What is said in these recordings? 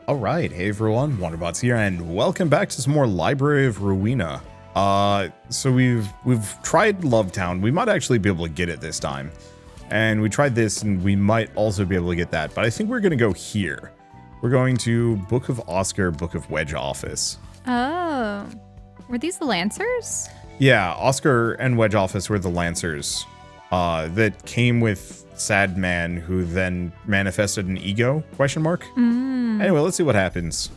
Alright, hey everyone, Wanderbots here, and welcome back to some more Library of Ruina. So we've tried Lovetown. We might actually be able to get it this time. And we tried this, and we might also be able to get that, but I think we're going to go here. We're going to Book of Oscar, Book of Wedge Office. Oh, were these the Lancers? Yeah, Oscar and Wedge Office were the Lancers that came with Sad Man, who then manifested an ego, question mark? Anyway, let's see what happens.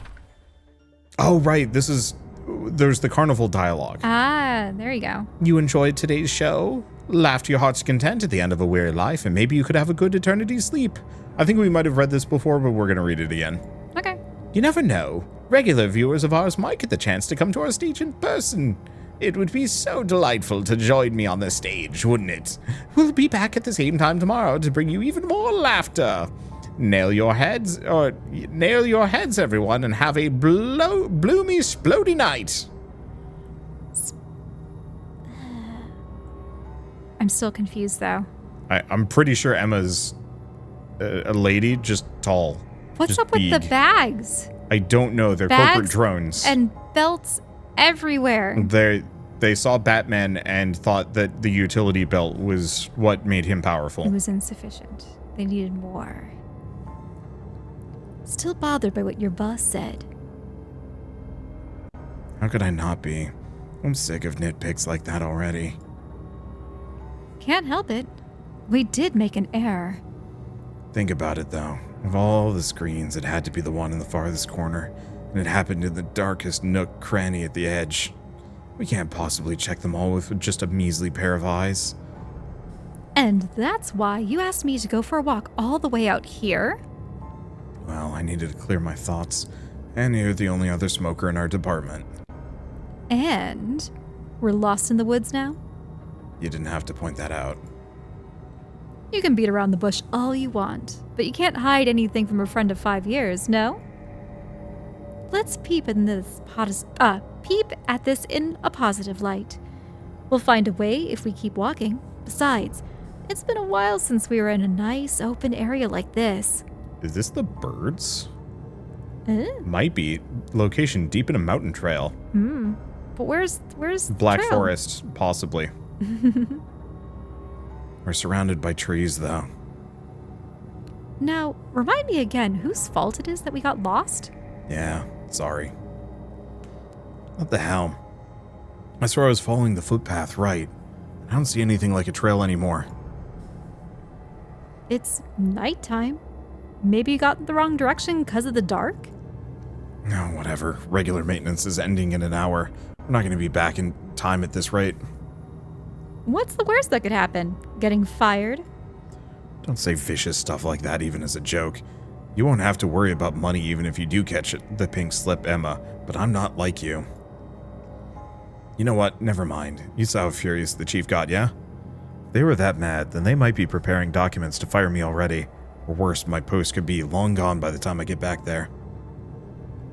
Oh, right, there's the carnival dialogue. Ah, there you go. You enjoyed today's show? Laughed to your heart's content at the end of a weary life, and maybe you could have a good eternity's sleep. I think we might have read this before, but we're going to read it again. Okay. You never know. Regular viewers of ours might get the chance to come to our stage in person. It would be so delightful to join me on the stage, wouldn't it? We'll be back at the same time tomorrow to bring you even more laughter. Nail your heads, everyone, and have a bloomy, splody night. I'm still confused, though. I'm pretty sure Emma's a lady, just tall. What's just up with big. the bags? I don't know. They're Bags corporate drones. And belts everywhere. They saw Batman and thought that the utility belt was what made him powerful. It was insufficient. They needed more. Still bothered by what your boss said. How could I not be? I'm sick of nitpicks like that already. Can't help it. We did make an error. Think about it, though. Of all the screens, it had to be the one in the farthest corner, and it happened in the darkest nook cranny at the edge. We can't possibly check them all with just a measly pair of eyes. And that's why you asked me to go for a walk all the way out here? Well, I needed to clear my thoughts, and you're the only other smoker in our department. And we're lost in the woods now? You didn't have to point that out. You can beat around the bush all you want, but you can't hide anything from a friend of 5 years, no? Let's peep at this in a positive light. We'll find a way if we keep walking. Besides, it's been a while since we were in a nice open area like this. Is this the birds? Might be. Location deep in a mountain trail. But where's Black the trail? Forest, possibly. We're surrounded by trees, though. Now, remind me again whose fault it is that we got lost? Yeah, sorry. What the hell? I swear I was following the footpath right. I don't see anything like a trail anymore. It's nighttime. Maybe you got the wrong direction because of the dark? No, whatever. Regular maintenance is ending in an hour. We're not going to be back in time at this rate. What's the worst that could happen? Getting fired? Don't say vicious stuff like that even as a joke. You won't have to worry about money even if you do catch the pink slip, Emma, but I'm not like you. You know what? Never mind. You saw how furious the chief got, yeah? If they were that mad, then they might be preparing documents to fire me already. Or worse, my post could be long gone by the time I get back there.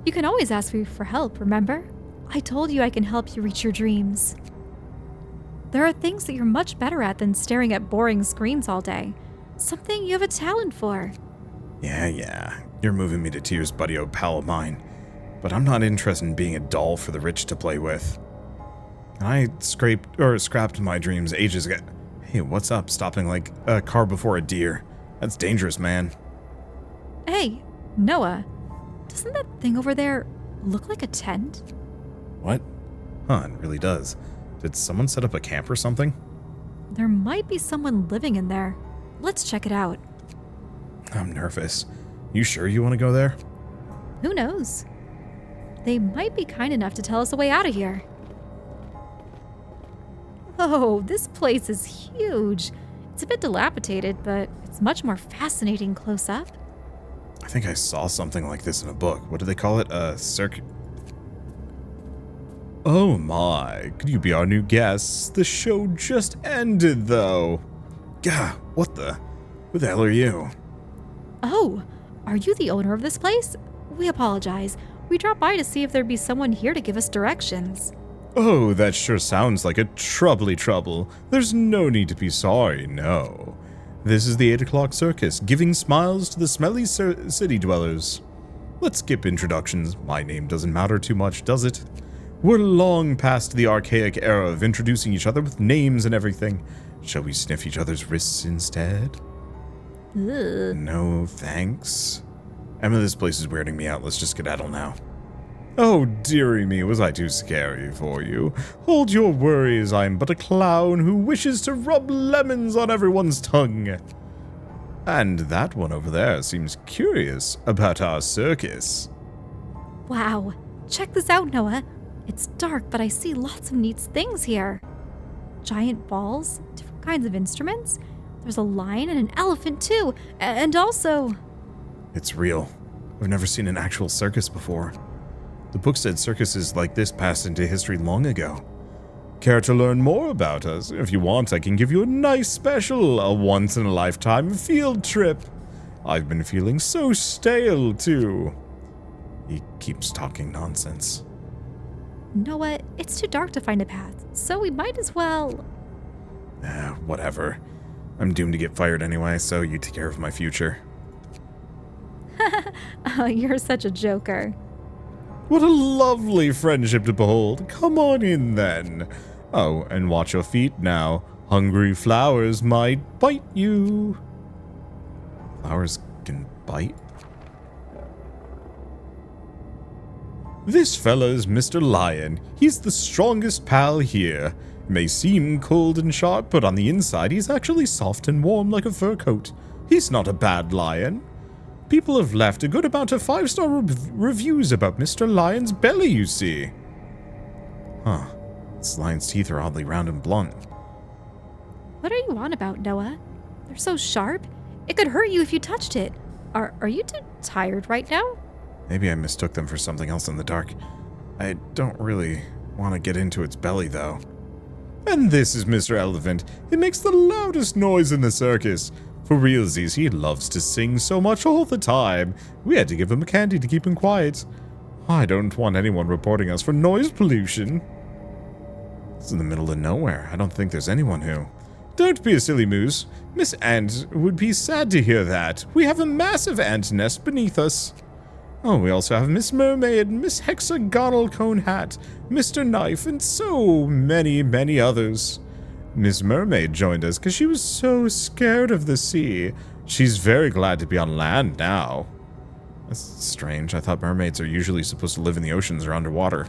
You can always ask me for help, remember? I told you I can help you reach your dreams. There are things that you're much better at than staring at boring screens all day. Something you have a talent for. Yeah. You're moving me to tears, buddy, old pal of mine. But I'm not interested in being a doll for the rich to play with. I scrapped my dreams ages ago. Hey, what's up? Stopping like a car before a deer. That's dangerous, man. Hey, Noah, doesn't that thing over there look like a tent? What? Huh, it really does. Did someone set up a camp or something? There might be someone living in there. Let's check it out. I'm nervous. You sure you want to go there? Who knows? They might be kind enough to tell us a way out of here. Oh, this place is huge. It's a bit dilapidated, but it's much more fascinating close up. I think I saw something like this in a book. What do they call it? Oh my, could you be our new guests? The show just ended, though. Gah, what the? Who the hell are you? Oh, are you the owner of this place? We apologize. We dropped by to see if there'd be someone here to give us directions. Oh, that sure sounds like a troubly trouble. There's no need to be sorry, no. This is the 8 o'clock circus, giving smiles to the smelly city dwellers. Let's skip introductions. My name doesn't matter too much, does it? We're long past the archaic era of introducing each other with names and everything. Shall we sniff each other's wrists instead? Ugh. No, thanks. Emma, this place is weirding me out. Let's just skedaddle now. Oh, dearie me, was I too scary for you? Hold your worries, I'm but a clown who wishes to rub lemons on everyone's tongue. And that one over there seems curious about our circus. Wow. Check this out, Noah. It's dark, but I see lots of neat things here. Giant balls, different kinds of instruments. There's a lion and an elephant too, and also... It's real. I've never seen an actual circus before. The book said circuses like this passed into history long ago. Care to learn more about us? If you want, I can give you a nice special, a once-in-a-lifetime field trip. I've been feeling so stale, too. He keeps talking nonsense. Noah, it's too dark to find a path, so we might as well... Whatever. I'm doomed to get fired anyway, so you take care of my future. Oh, you're such a joker. What a lovely friendship to behold. Come on in, then. Oh, and watch your feet now. Hungry flowers might bite you. Flowers can bite? This fella's Mr. Lion. He's the strongest pal here. May seem cold and sharp, but on the inside he's actually soft and warm like a fur coat. He's not a bad lion. People have left a good amount of 5-star reviews about Mr. Lion's belly, you see. Huh. This lion's teeth are oddly round and blunt. What are you on about, Noah? They're so sharp. It could hurt you if you touched it. Are you too tired right now? Maybe I mistook them for something else in the dark. I don't really want to get into its belly, though. And this is Mr. Elephant. He makes the loudest noise in the circus. For realsies, he loves to sing so much all the time. We had to give him a candy to keep him quiet. I don't want anyone reporting us for noise pollution. It's in the middle of nowhere. I don't think there's anyone who... Don't be a silly moose. Miss Ant would be sad to hear that. We have a massive ant nest beneath us. Oh, we also have Miss Mermaid, Miss Hexagonal Cone Hat, Mr. Knife, and so many, many others. Miss Mermaid joined us because she was so scared of the sea. She's very glad to be on land now. That's strange. I thought mermaids are usually supposed to live in the oceans or underwater.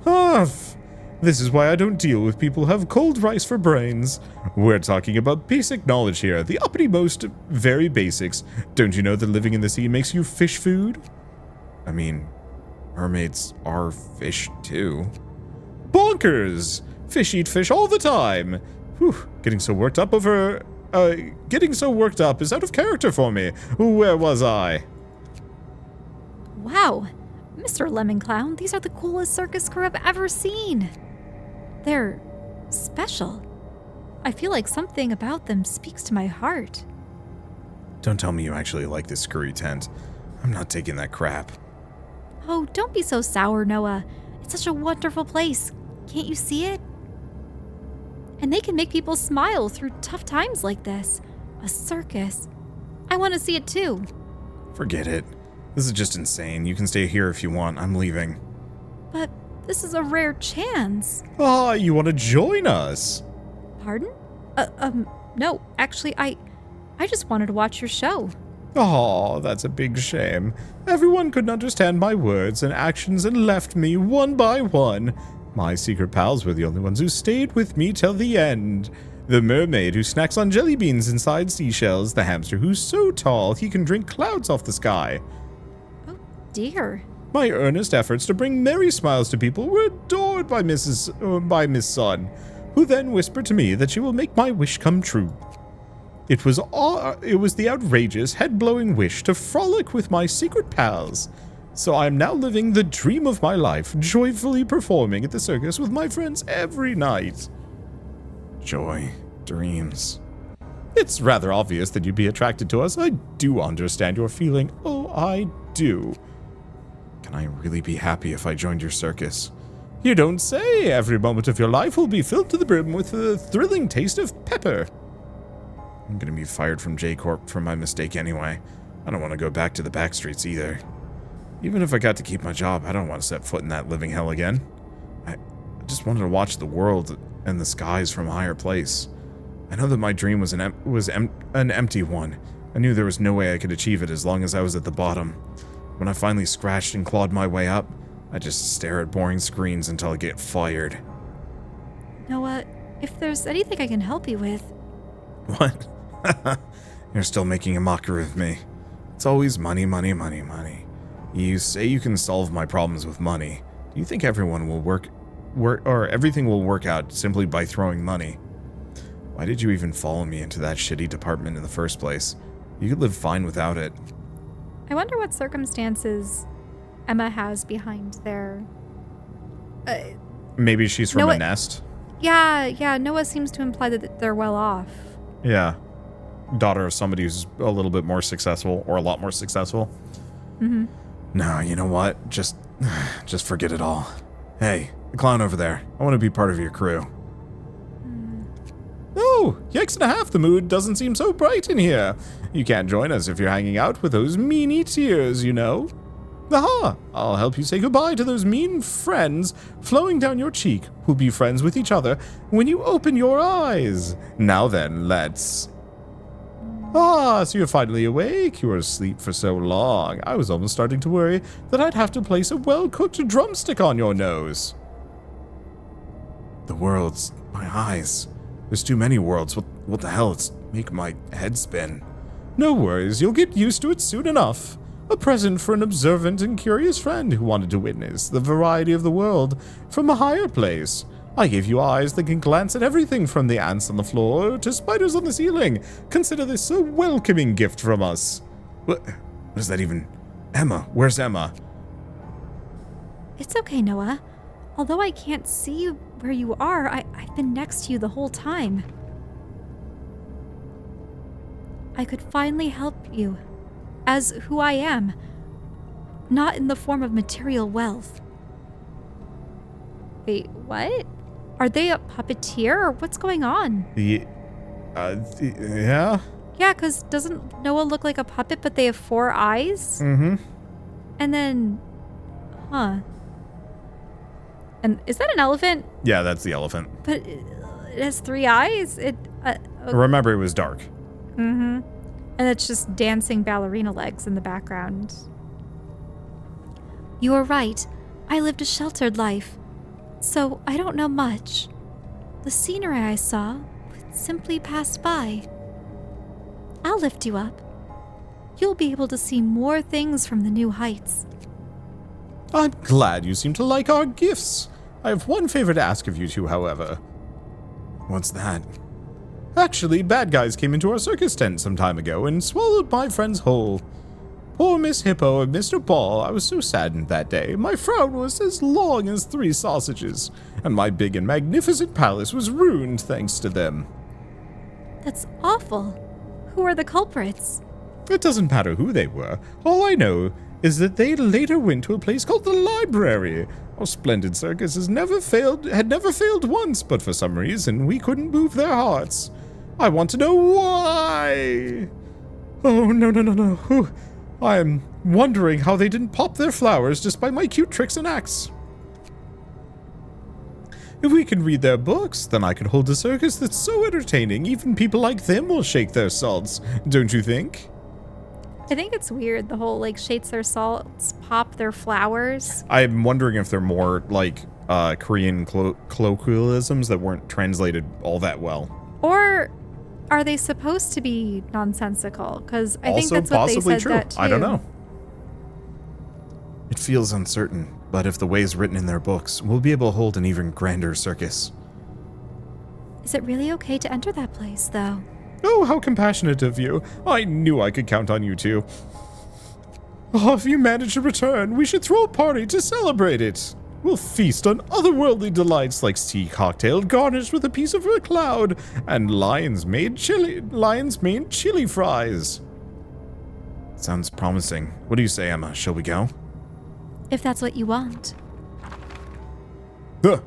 This is why I don't deal with people who have cold rice for brains. We're talking about basic knowledge here, the uppity most very basics. Don't you know that living in the sea makes you fish food? I mean, mermaids are fish too. Bonkers! Fish eat fish all the time. Whew, getting so worked up is out of character for me. Where was I? Wow. Mr. Lemon Clown, these are the coolest circus crew I've ever seen. They're special. I feel like something about them speaks to my heart. Don't tell me you actually like this screwy tent. I'm not taking that crap. Oh, don't be so sour, Noah. It's such a wonderful place. Can't you see it? And they can make people smile through tough times like this. A circus. I want to see it too. Forget it. This is just insane. You can stay here if you want. I'm leaving. But this is a rare chance. Ah, you want to join us? Pardon? No. Actually, I just wanted to watch your show. Oh, that's a big shame. Everyone couldn't understand my words and actions and left me one by one. My secret pals were the only ones who stayed with me till the end. The mermaid who snacks on jelly beans inside seashells, the hamster who's so tall he can drink clouds off the sky. Oh, dear. My earnest efforts to bring merry smiles to people were adored by Miss Sun, who then whispered to me that she will make my wish come true. It was the outrageous, head-blowing wish to frolic with my secret pals. So I am now living the dream of my life, joyfully performing at the circus with my friends every night. Joy, dreams. It's rather obvious that you'd be attracted to us. I do understand your feeling. Oh, I do. Can I really be happy if I joined your circus? You don't say. Every moment of your life will be filled to the brim with a thrilling taste of pepper. I'm gonna be fired from J Corp for my mistake anyway. I don't want to go back to the back streets either. Even if I got to keep my job, I don't want to set foot in that living hell again. I just wanted to watch the world and the skies from a higher place. I know that my dream was an empty one. I knew there was no way I could achieve it as long as I was at the bottom. When I finally scratched and clawed my way up, I just stare at boring screens until I get fired. Noah, if there's anything I can help you with... What? You're still making a mockery of me. It's always money, money, money, money. You say you can solve my problems with money. Do you think everyone will everything will work out simply by throwing money? Why did you even follow me into that shitty department in the first place? You could live fine without it. I wonder what circumstances Emma has behind their... Maybe she's from a nest? Yeah, Noah seems to imply that they're well off. Yeah. Daughter of somebody who's a little bit more successful, or a lot more successful. Mm-hmm. No, you know what? Just forget it all. Hey, the clown over there. I want to be part of your crew. Oh, yikes and a half, the mood doesn't seem so bright in here. You can't join us if you're hanging out with those meanie tears, you know. Aha! I'll help you say goodbye to those mean friends flowing down your cheek who'll be friends with each other when you open your eyes. Now then, let's... Ah, so you're finally awake. You were asleep for so long. I was almost starting to worry that I'd have to place a well-cooked drumstick on your nose. The world's... my eyes. There's too many worlds. What the hell? It's make my head spin. No worries, you'll get used to it soon enough. A present for an observant and curious friend who wanted to witness the variety of the world from a higher place. I gave you eyes that can glance at everything from the ants on the floor to spiders on the ceiling. Consider this a welcoming gift from us. What is that even? Emma, where's Emma? It's okay, Noah. Although I can't see where you are, I've been next to you the whole time. I could finally help you as who I am, not in the form of material wealth. Wait, what? Are they a puppeteer or what's going on? Yeah? Yeah, because doesn't Noah look like a puppet, but they have 4 eyes? Mm-hmm. And then, And is that an elephant? Yeah, that's the elephant. But it has 3 eyes? Remember, it was dark. Mm-hmm. And it's just dancing ballerina legs in the background. You are right. I lived a sheltered life, so I don't know much. The scenery I saw simply passed by. I'll lift you up. You'll be able to see more things from the new heights. I'm glad you seem to like our gifts. I have one favor to ask of you two, however. What's that? Actually, bad guys came into our circus tent some time ago and swallowed my friends whole. Poor Miss Hippo and Mr. Ball, I was so saddened that day. My frown was as long as 3 sausages, and my big and magnificent palace was ruined thanks to them. That's awful. Who are the culprits? It doesn't matter who they were. All I know is that they later went to a place called the library. Our splendid circus had never failed once, but for some reason we couldn't move their hearts. I want to know why. Oh, no. Whew. I am wondering how they didn't pop their flowers just by my cute tricks and acts. If we can read their books, then I can hold a circus that's so entertaining, even people like them will shake their salts, don't you think? I think it's weird, the whole, shakes their salts, pop their flowers. I'm wondering if they're more, Korean colloquialisms that weren't translated all that well. Or are they supposed to be nonsensical? Because I think Also that's what they possibly said true. that too. I don't know. It feels uncertain, but if the ways written in their books, we'll be able to hold an even grander circus. Is it really okay to enter that place, though? Oh, how compassionate of you. I knew I could count on you two. Oh, if you manage to return, we should throw a party to celebrate it. We'll feast on otherworldly delights like sea cocktail garnished with a piece of a cloud and lion's-mane chili fries. Sounds promising. What do you say, Emma? Shall we go? If that's what you want. Huh.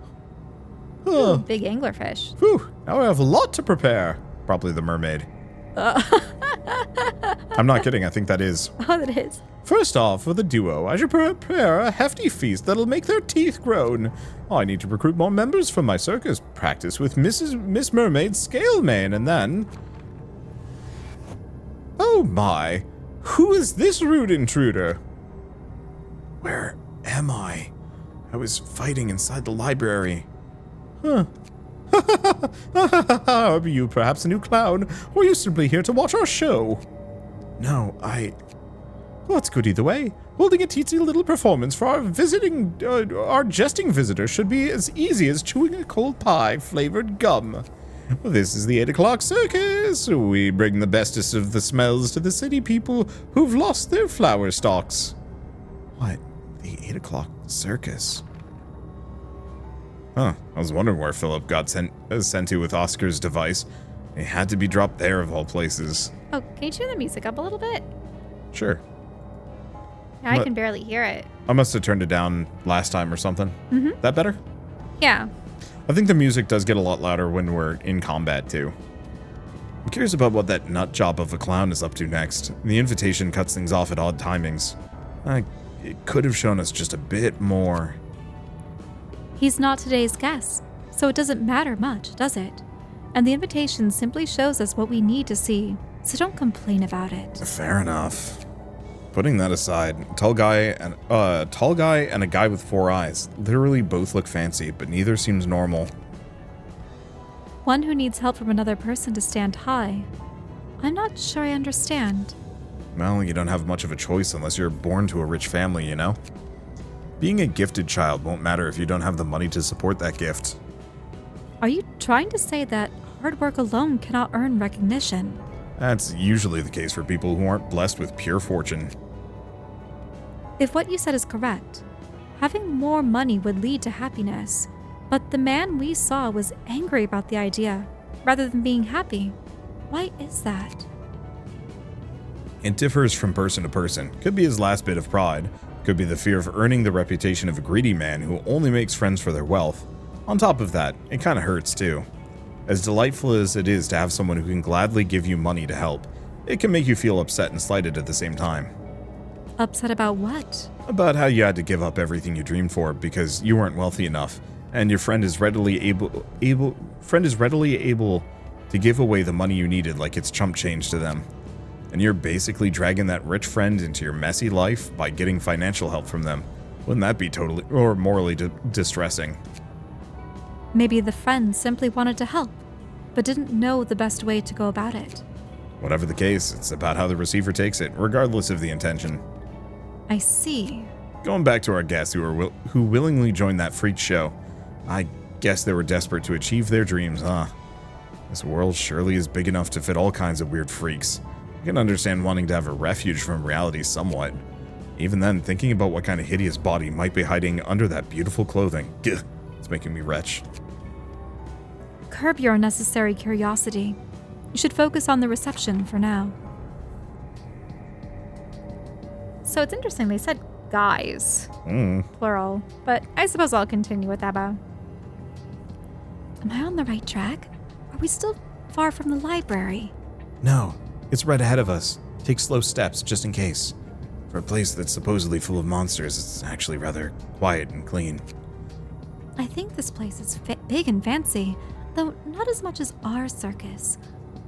Big anglerfish. Whew, now I have a lot to prepare. Probably the mermaid. I'm not kidding, I think that is. Oh, that is. First off, for the duo, I should prepare a hefty feast that'll make their teeth groan. I need to recruit more members for my circus, practice with Miss Mermaid's scale mane, and then... Oh my, who is this rude intruder? Where am I? I was fighting inside the library. Huh. Are you perhaps a new clown, or are you simply here to watch our show? No, well, it's good either way. Holding a teensy little performance for our jesting visitor should be as easy as chewing a cold pie flavored gum. This is the 8 o'clock circus. We bring the bestest of the smells to the city people who've lost their flower stalks. What? The 8 o'clock circus? Huh, I was wondering where Philip got sent to with Oscar's device. It had to be dropped there of all places. Oh, can you turn the music up a little bit? Sure. Yeah, I can barely hear it. I must have turned it down last time or something. Mm-hmm. That better? Yeah. I think the music does get a lot louder when we're in combat, too. I'm curious about what that nut job of a clown is up to next. The invitation cuts things off at odd timings. It could have shown us just a bit more. He's not today's guest, so it doesn't matter much, does it? And the invitation simply shows us what we need to see, so don't complain about it. Fair enough. Putting that aside, a tall guy and a guy with 4 eyes. Literally both look fancy, but neither seems normal. One who needs help from another person to stand high. I'm not sure I understand. Well, you don't have much of a choice unless you're born to a rich family, you know? Being a gifted child won't matter if you don't have the money to support that gift. Are you trying to say that hard work alone cannot earn recognition? That's usually the case for people who aren't blessed with pure fortune. If what you said is correct, having more money would lead to happiness, but the man we saw was angry about the idea, rather than being happy. Why is that? It differs from person to person. Could be his last bit of pride. Could be the fear of earning the reputation of a greedy man who only makes friends for their wealth. On top of that, it kinda hurts too. As delightful as it is to have someone who can gladly give you money to help, it can make you feel upset and slighted at the same time. Upset about what? About how you had to give up everything you dreamed for because you weren't wealthy enough, and your friend is readily able to give away the money you needed like it's chump change to them. And you're basically dragging that rich friend into your messy life by getting financial help from them. Wouldn't that be totally or morally distressing? Maybe the friend simply wanted to help, but didn't know the best way to go about it. Whatever the case, it's about how the receiver takes it, regardless of the intention. I see. Going back to our guests who willingly joined that freak show, I guess they were desperate to achieve their dreams, huh? This world surely is big enough to fit all kinds of weird freaks. I can understand wanting to have a refuge from reality somewhat. Even then, thinking about what kind of hideous body might be hiding under that beautiful clothing, it's making me retch. Curb your unnecessary curiosity. You should focus on the reception for now. So it's interesting, they said guys, plural, but I suppose I'll continue with Abba. Am I on the right track? Are we still far from the library? No, it's right ahead of us. Take slow steps, just in case. For a place that's supposedly full of monsters, it's actually rather quiet and clean. I think this place is big and fancy, though not as much as our circus.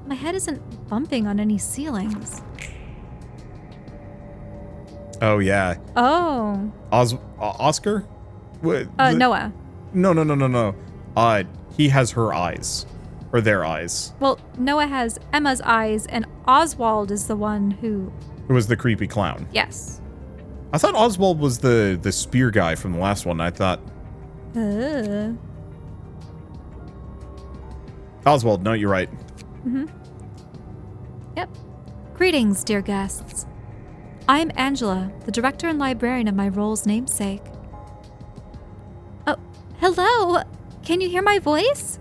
My head isn't bumping on any ceilings. Oh, yeah. Oh. Oscar? Noah. No. He has her eyes. Or their eyes. Well, Noah has Emma's eyes, and Oswald is the one who was the creepy clown. Yes. I thought Oswald was the spear guy from the last one. I thought... Oswald, no, you're right. Yep. Greetings, dear guests. I am Angela, the director and librarian of my role's namesake. Oh, hello! Can you hear my voice?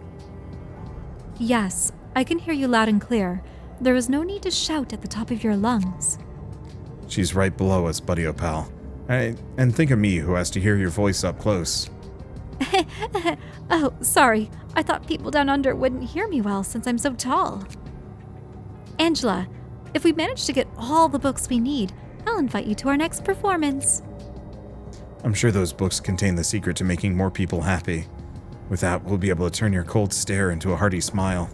Yes, I can hear you loud and clear. There is no need to shout at the top of your lungs. She's right below us, buddy pal. And think of me, who has to hear your voice up close. Oh, sorry. I thought people down under wouldn't hear me well since I'm so tall. Angela, if we manage to get all the books we need, I'll invite you to our next performance. I'm sure those books contain the secret to making more people happy. With that, we'll be able to turn your cold stare into a hearty smile.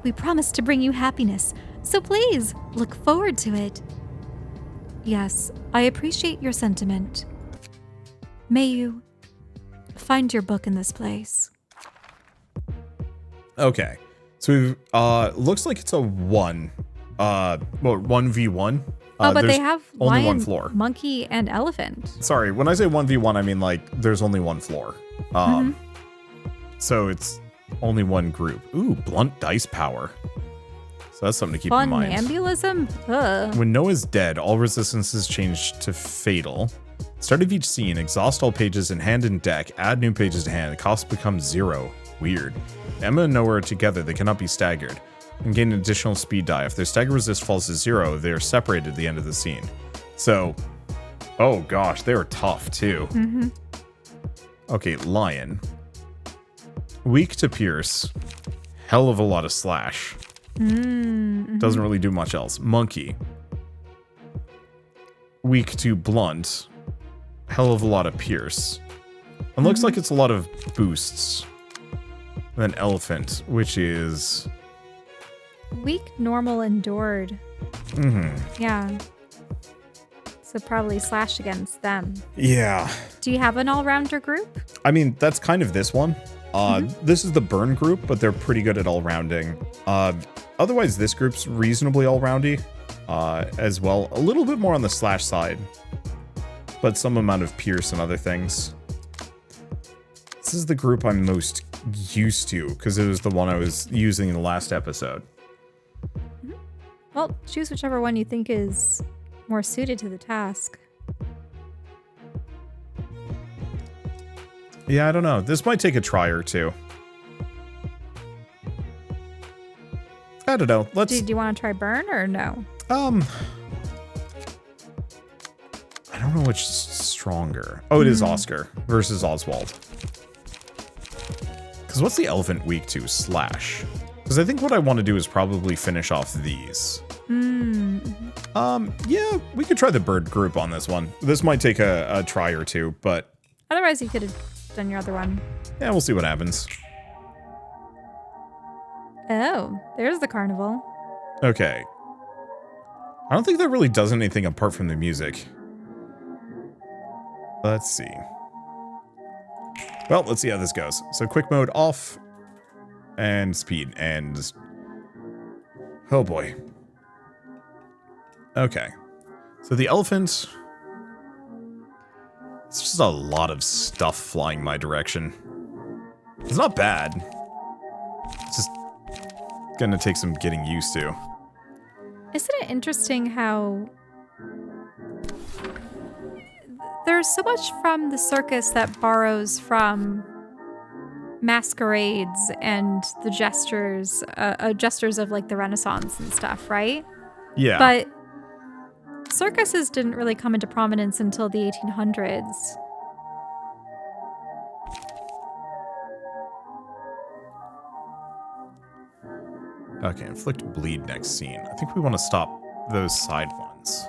We promise to bring you happiness, so please look forward to it. Yes, I appreciate your sentiment. May you find your book in this place. Okay. So, looks like it's a 1v1. But they have only lion, one floor. monkey, and elephant. Sorry, when I say 1v1, I mean, like, there's only one floor. So it's only one group. Ooh, blunt dice power. So that's something to keep in mind. Funambulism? Ugh. When Noah's dead, all resistances change to fatal. Start of each scene, exhaust all pages in hand and deck, add new pages to hand. The cost becomes 0. Weird. Emma and Noah are together, they cannot be staggered. And gain an additional speed die. If their stagger resist falls to 0, they are separated at the end of the scene. So, oh gosh, they were tough too. Okay, lion. Weak to pierce. Hell of a lot of slash. Doesn't really do much else. Monkey. Weak to blunt. Hell of a lot of pierce. And looks like it's a lot of boosts. And then elephant, which is... Weak, normal, endured. Yeah. So probably slash against them. Yeah. Do you have an all-rounder group? I mean, that's kind of this one. This is the burn group, but they're pretty good at all-rounding. Otherwise, this group's reasonably all-roundy as well. A little bit more on the slash side, but some amount of pierce and other things. This is the group I'm most used to, because it was the one I was using in the last episode. Well, choose whichever one you think is more suited to the task. Yeah, I don't know. This might take a try or two. I don't know. Let's... Do you want to try burn or no? I don't know which is stronger. Oh, it is Oscar versus Oswald. Because what's the elephant weak to? Slash. Because I think what I want to do is probably finish off these. Yeah, we could try the bird group on this one. This might take a try or two, but... Otherwise, you could have done your other one. Yeah, we'll see what happens. Oh, there's the carnival. Okay. I don't think that really does anything apart from the music. Let's see. Well, let's see how this goes. So quick mode off. And speed. And... oh boy. Okay. So the elephant... it's just a lot of stuff flying my direction. It's not bad. It's just gonna take some getting used to. Isn't it interesting how there's so much from the circus that borrows from masquerades and the gestures of like the Renaissance and stuff, right? Yeah. But circuses didn't really come into prominence until the 1800s. Okay, inflict bleed next scene. I think we want to stop those side ones.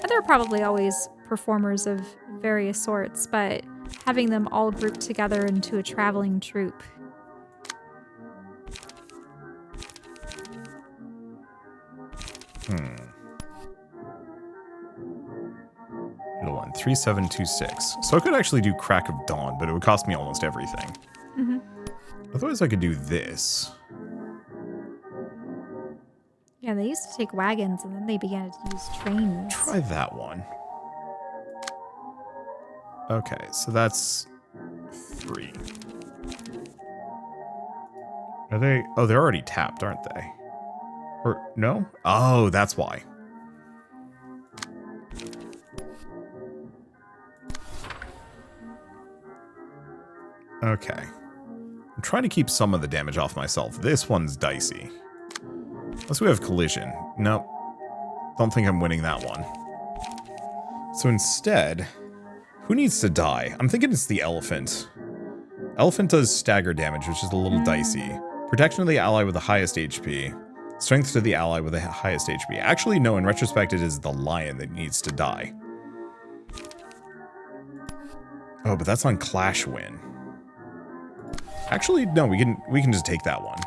And there are probably always performers of various sorts, but having them all grouped together into a traveling troupe. Middle one, 3726. So I could actually do Crack of Dawn, but it would cost me almost everything. Otherwise, I could do this. Yeah, they used to take wagons and then they began to use trains. Try that one. Okay, so that's 3. Are they... oh, they're already tapped, aren't they? Or, no? Oh, that's why. Okay. I'm trying to keep some of the damage off myself. This one's dicey. Unless we have collision. Nope. Don't think I'm winning that one. So instead, who needs to die? I'm thinking it's the elephant. Elephant does stagger damage, which is a little dicey. Protection of the ally with the highest HP. Strength to the ally with the highest HP. Actually, no, in retrospect, it is the lion that needs to die. Oh, but that's on Clash Win. Actually, no, we can just take that one.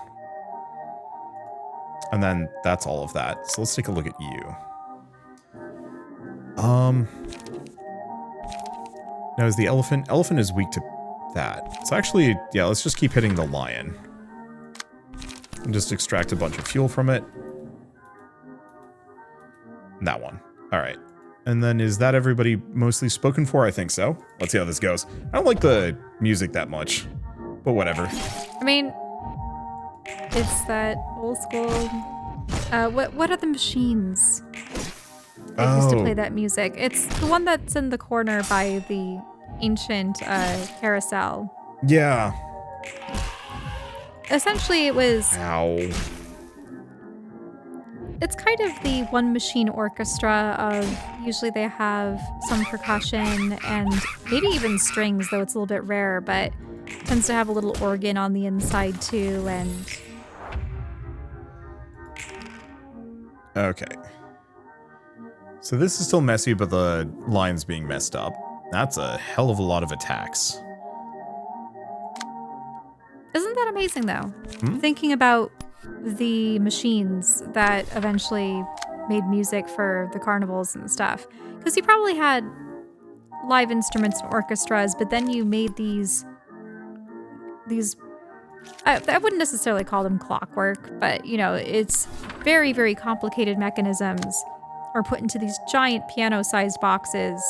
And then that's all of that. So let's take a look at you. Now is the elephant? Elephant is weak to that. So actually, yeah, let's just keep hitting the lion. And just extract a bunch of fuel from it. That one. Alright. And then is that everybody mostly spoken for? I think so. Let's see how this goes. I don't like the music that much. But whatever. I mean, it's that old school... what are the machines that used to play that music? It's the one that's in the corner by the ancient carousel. Yeah. Essentially, it was... Ow. It's kind of the one machine orchestra of... Usually they have some percussion and maybe even strings, though it's a little bit rare, but tends to have a little organ on the inside too, and... Okay. So this is still messy, but the line's being messed up. That's a hell of a lot of attacks. Isn't that amazing, though? Thinking about the machines that eventually made music for the carnivals and stuff. Because you probably had live instruments and orchestras, but then you made these I wouldn't necessarily call them clockwork, but, you know, it's very, very complicated mechanisms are put into these giant piano-sized boxes.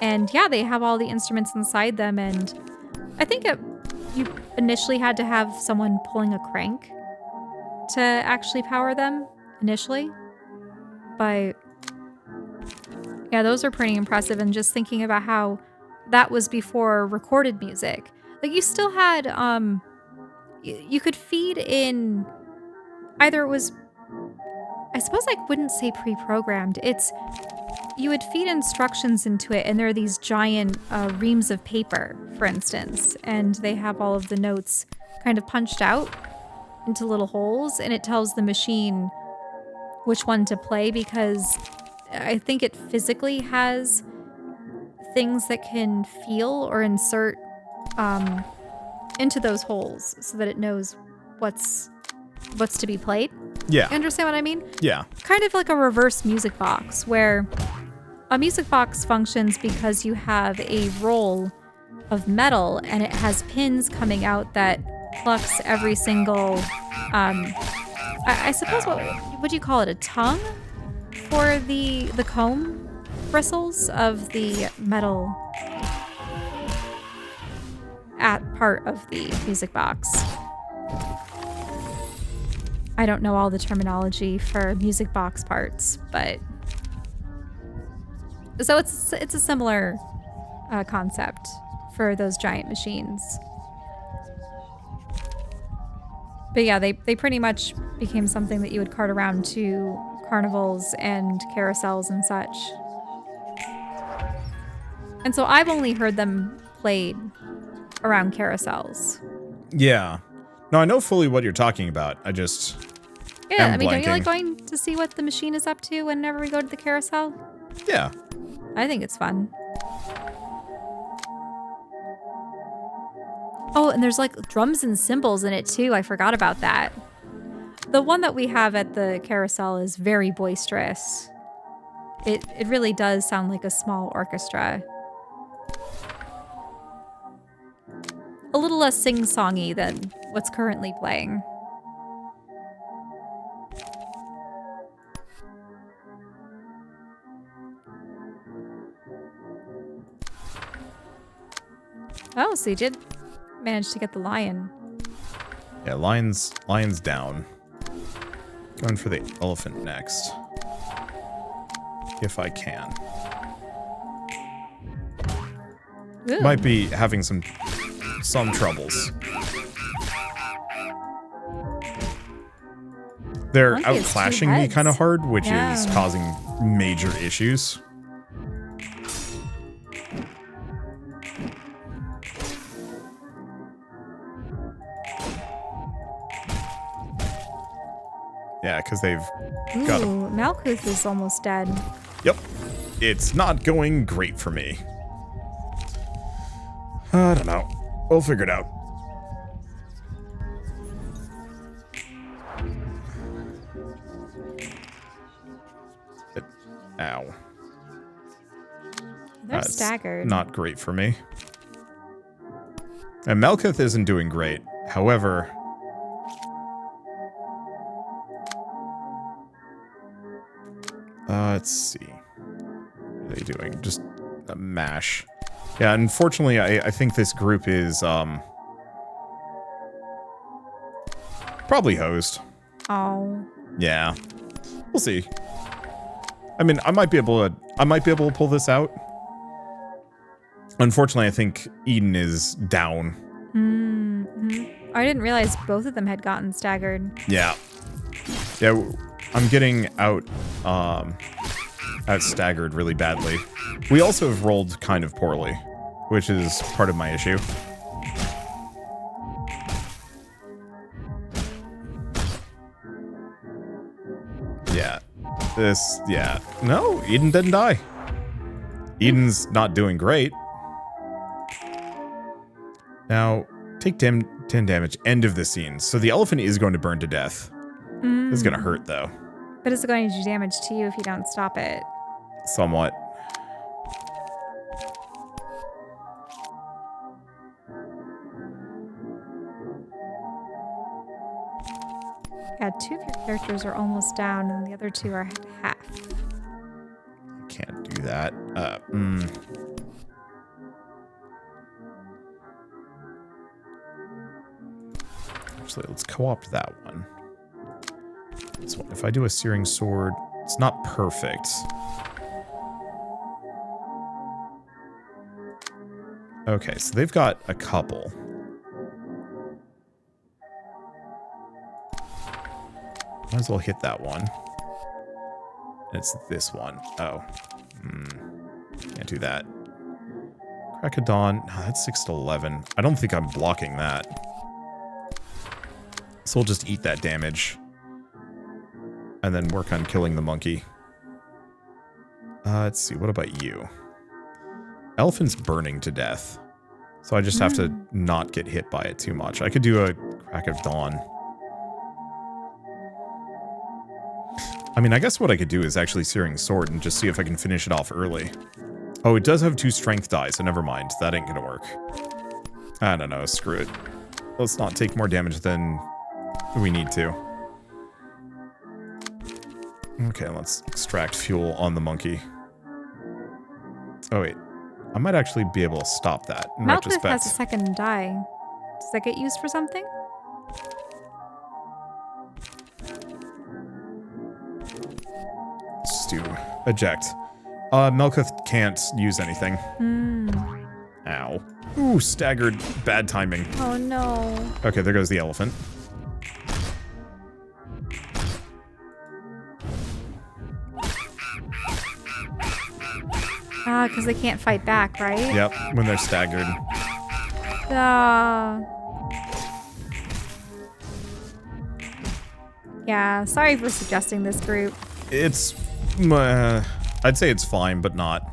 And yeah, they have all the instruments inside them, and I think you initially had to have someone pulling a crank to actually power them initially. But yeah, those are pretty impressive, and just thinking about how that was before recorded music. Like, you still had, you could feed in, either it was, I suppose I wouldn't say pre-programmed. You would feed instructions into it, and there are these giant reams of paper, for instance, and they have all of the notes kind of punched out into little holes, and it tells the machine which one to play, because I think it physically has things that can feel or insert into those holes so that it knows what's to be played. Yeah. You understand what I mean? Yeah. Kind of like a reverse music box, where a music box functions because you have a roll of metal and it has pins coming out that plucks every single, I suppose, what would you call it, a tongue for the comb bristles of the metal at part of the music box. I don't know all the terminology for music box parts, but so it's a similar concept for those giant machines. But yeah, they pretty much became something that you would cart around to carnivals and carousels and such. And so I've only heard them played around carousels. Yeah. No, I know fully what you're talking about. I just Yeah, I mean, don't you like going to see what the machine is up to whenever we go to the carousel? Yeah. I think it's fun. Oh, and there's like drums and cymbals in it too. I forgot about that. The one that we have at the carousel is very boisterous. It really does sound like a small orchestra. A little less sing-songy than what's currently playing. Oh, so you did manage to get the lion. Yeah, lion's down. Going for the elephant next. If I can. Ooh. Might be having some troubles. They're Monkey has two outclashing me heads. kind of hard, which Yeah. is causing major issues. Yeah, because they've got a... Ooh, Malkuth is almost dead. Yep. It's not going great for me. I don't know. We'll figure it out. Ow. They're staggered. Not great for me. And Malkuth isn't doing great. However... let's see. What are they doing? Just a mash. Yeah, unfortunately, I think this group is, probably hosed. Oh. Yeah. We'll see. I mean, I might be able to pull this out. Unfortunately, I think Eden is down. Mm-hmm. I didn't realize both of them had gotten staggered. Yeah. Yeah, I'm getting out staggered really badly. We also have rolled kind of poorly, which is part of my issue. Yeah. Yeah. No, Eden didn't die. Eden's not doing great. Now, take 10 damage, end of the scene. So the elephant is going to burn to death. This is going to hurt, though. But it's going to do damage to you if you don't stop it. Somewhat. Yeah, 2 of your characters are almost down, and the other 2 are at half. Can't do that. Actually, let's co-opt that one. This one. If I do a searing sword, it's not perfect. Okay, so they've got a couple. Might as well hit that one. It's this one. Oh. Can't do that. Crack of Dawn. No, that's 6 to 11. I don't think I'm blocking that. So we'll just eat that damage. And then work on killing the monkey. Let's see. What about you? Elephant's burning to death. So I just have to not get hit by it too much. I could do a Crack of Dawn. I mean, I guess what I could do is actually Searing Sword and just see if I can finish it off early. Oh, it does have 2 strength die, so never mind. That ain't gonna work. I don't know. Screw it. Let's not take more damage than we need to. Okay, let's extract fuel on the monkey. Oh, wait. I might actually be able to stop that in retrospect. Malkuth has a second die. Does that get used for something? Let's just do eject. Malkuth can't use anything. Ow. Ooh, staggered. Bad timing. Oh, no. Okay, there goes the elephant. Ah, because they can't fight back, right? Yep, when they're staggered. Yeah, sorry for suggesting this group. It's... I'd say it's fine, but not.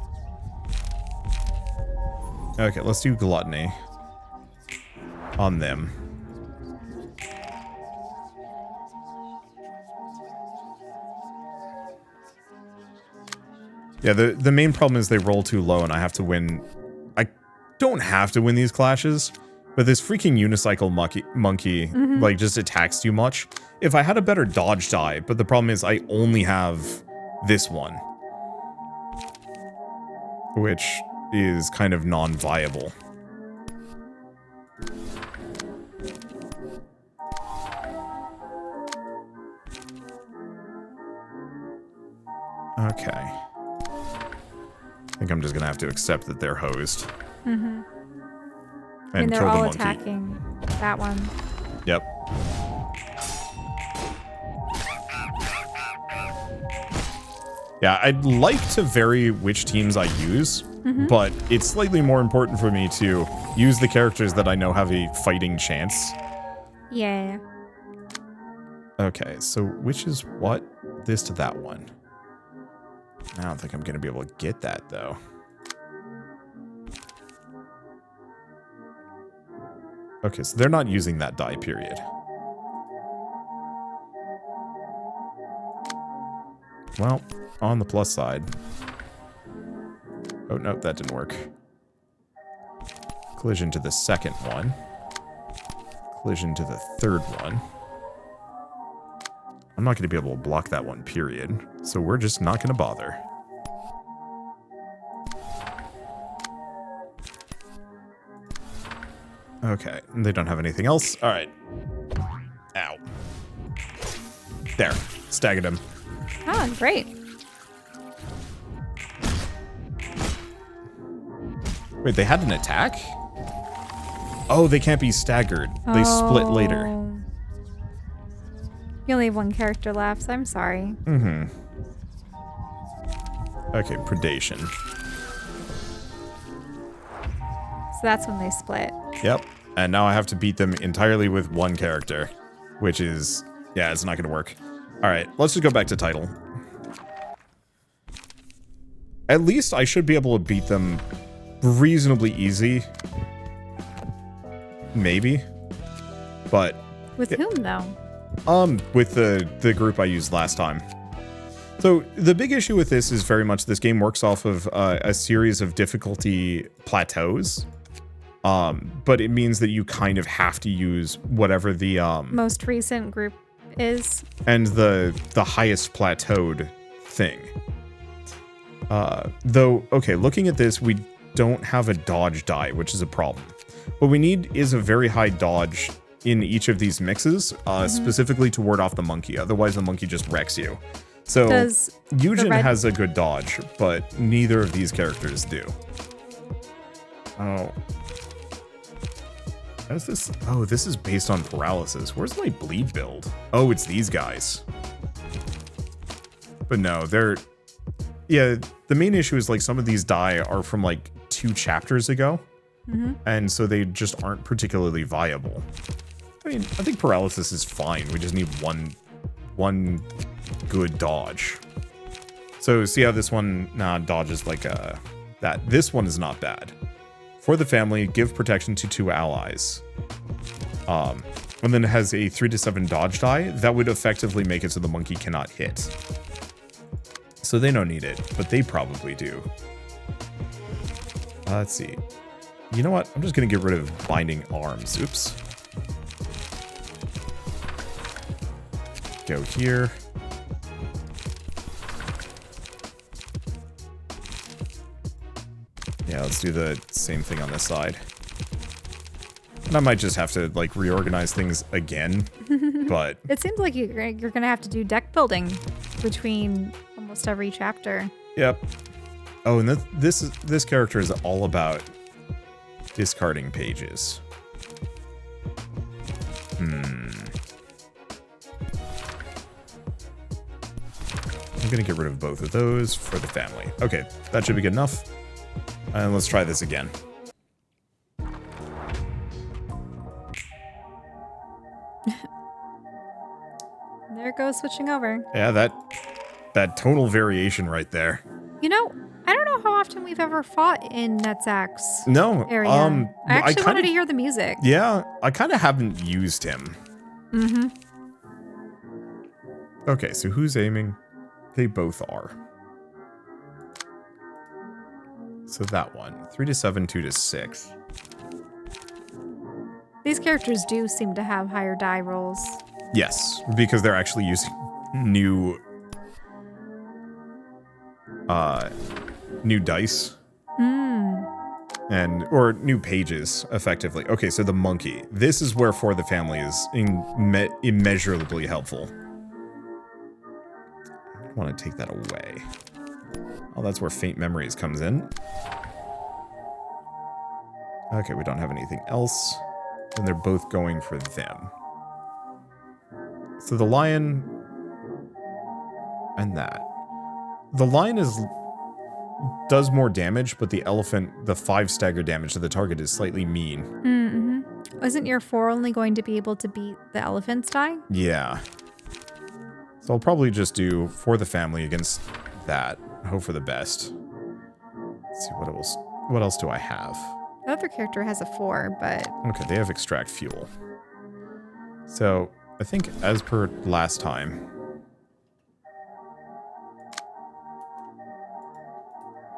Okay, let's do Gluttony. On them. Yeah, the main problem is they roll too low and I have to win. I don't have to win these clashes, but this freaking unicycle monkey like just attacks too much. If I had a better dodge die, but the problem is I only have this one, which is kind of non-viable. Okay. I think I'm just gonna have to accept that they're hosed. I And mean, they're kill the all monkey. attacking that one. Yep. Yeah, I'd like to vary which teams I use, but it's slightly more important for me to use the characters that I know have a fighting chance. Yeah. Okay, so which is what? This to that one. I don't think I'm going to be able to get that, though. Okay, so they're not using that die, period. Well, on the plus side. Oh, no, that didn't work. Collision to the second one. Collision to the third one. I'm not going to be able to block that one, period. So we're just not going to bother. Okay, they don't have anything else. All right. Ow. There. Staggered him. Oh, great. Wait, they had an attack? Oh, they can't be staggered. They split later. You only have one character left. I'm sorry. Mm-hmm. Okay, predation. So that's when they split. Yep. And now I have to beat them entirely with one character, which is, yeah, it's not going to work. All right, let's just go back to title. At least I should be able to beat them reasonably easy. Maybe. But With whom, though? With the group I used last time. So the big issue with this is very much this game works off of a series of difficulty plateaus. But it means that you kind of have to use whatever the Most recent group is. And the highest plateaued thing. Though, okay, looking at this, we don't have a dodge die, which is a problem. What we need is a very high dodge in each of these mixes, specifically to ward off the monkey. Otherwise, the monkey just wrecks you. So, Eugen has a good dodge, but neither of these characters do. Oh. How's this? Oh, this is based on paralysis. Where's my bleed build? Oh, it's these guys. But no, they're... Yeah, the main issue is, like, some of these die are from, like, 2 chapters ago. And so they just aren't particularly viable. I mean, I think paralysis is fine. We just need one good dodge. So see how this one dodges like that. This one is not bad. For the family, give protection to 2 allies. And then it has a 3 to 7 dodge die that would effectively make it so the monkey cannot hit. So they don't need it, but they probably do. Let's see. You know what? I'm just going to get rid of binding arms. Oops. Go here. Yeah, let's do the same thing on this side. And I might just have to, like, reorganize things again, but... It seems like you're going to have to do deck building between almost every chapter. Yep. Oh, and this character is all about discarding pages. I'm going to get rid of both of those for the family. Okay, that should be good enough. And let's try this again. There it goes, switching over. Yeah, that tonal variation right there. You know, I don't know how often we've ever fought in Netzach's area. I actually wanted to hear the music. Yeah, I kind of haven't used him. Okay, so who's aiming? They both are. So that one. 3 to 7, 2 to 6. These characters do seem to have higher die rolls. Yes, because they're actually using new dice. Or new pages, effectively. Okay, so the monkey. This is where For the Family is immeasurably helpful. I want to take that away. Oh, that's where Faint Memories comes in. Okay, we don't have anything else. And they're both going for them. So the lion and that. The lion does more damage, but the elephant, the 5 stagger damage to the target is slightly mean. Isn't your 4 only going to be able to beat the elephant's die? Yeah. So I'll probably just do for the family against that. Hope for the best. Let's see, what else do I have? The other character has a 4, but... Okay, they have extract fuel. So, I think as per last time,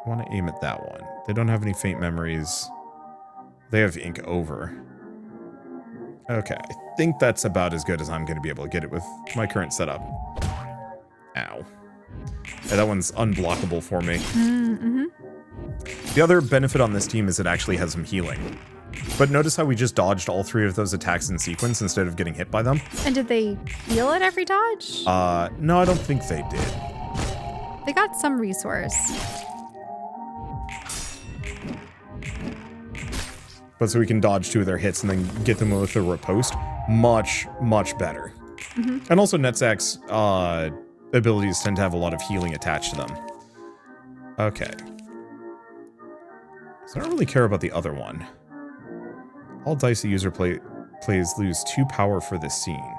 I want to aim at that one. They don't have any faint memories. They have ink over. Okay, I think that's about as good as I'm going to be able to get it with my current setup. Ow. Yeah, that one's unblockable for me. Mm-hmm. The other benefit on this team is it actually has some healing. But notice how we just dodged all 3 of those attacks in sequence instead of getting hit by them? And did they heal at every dodge? No, I don't think they did. They got some resource. But so we can dodge 2 of their hits and then get them with a riposte. Much, much better. Mm-hmm. And also Netzak's abilities tend to have a lot of healing attached to them. Okay. So I don't really care about the other one. All dice the user plays lose 2 power for this scene.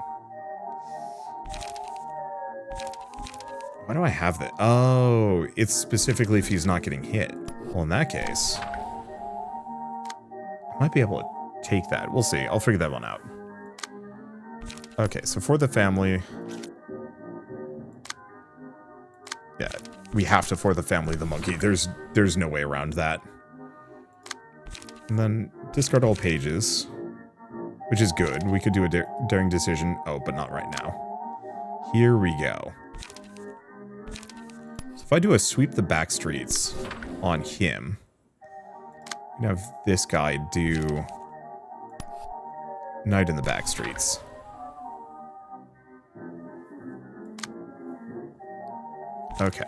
Why do I have that? Oh, it's specifically if he's not getting hit. Well, in that case, I might be able to take that. We'll see. I'll figure that one out. Okay, so for the family... Yeah, we have to for the family the monkey. There's no way around that. And then discard all pages, which is good. We could do a daring decision. Oh, but not right now. Here we go. So if I do a sweep the back streets on him, we can have this guy do night in the back streets. Okay.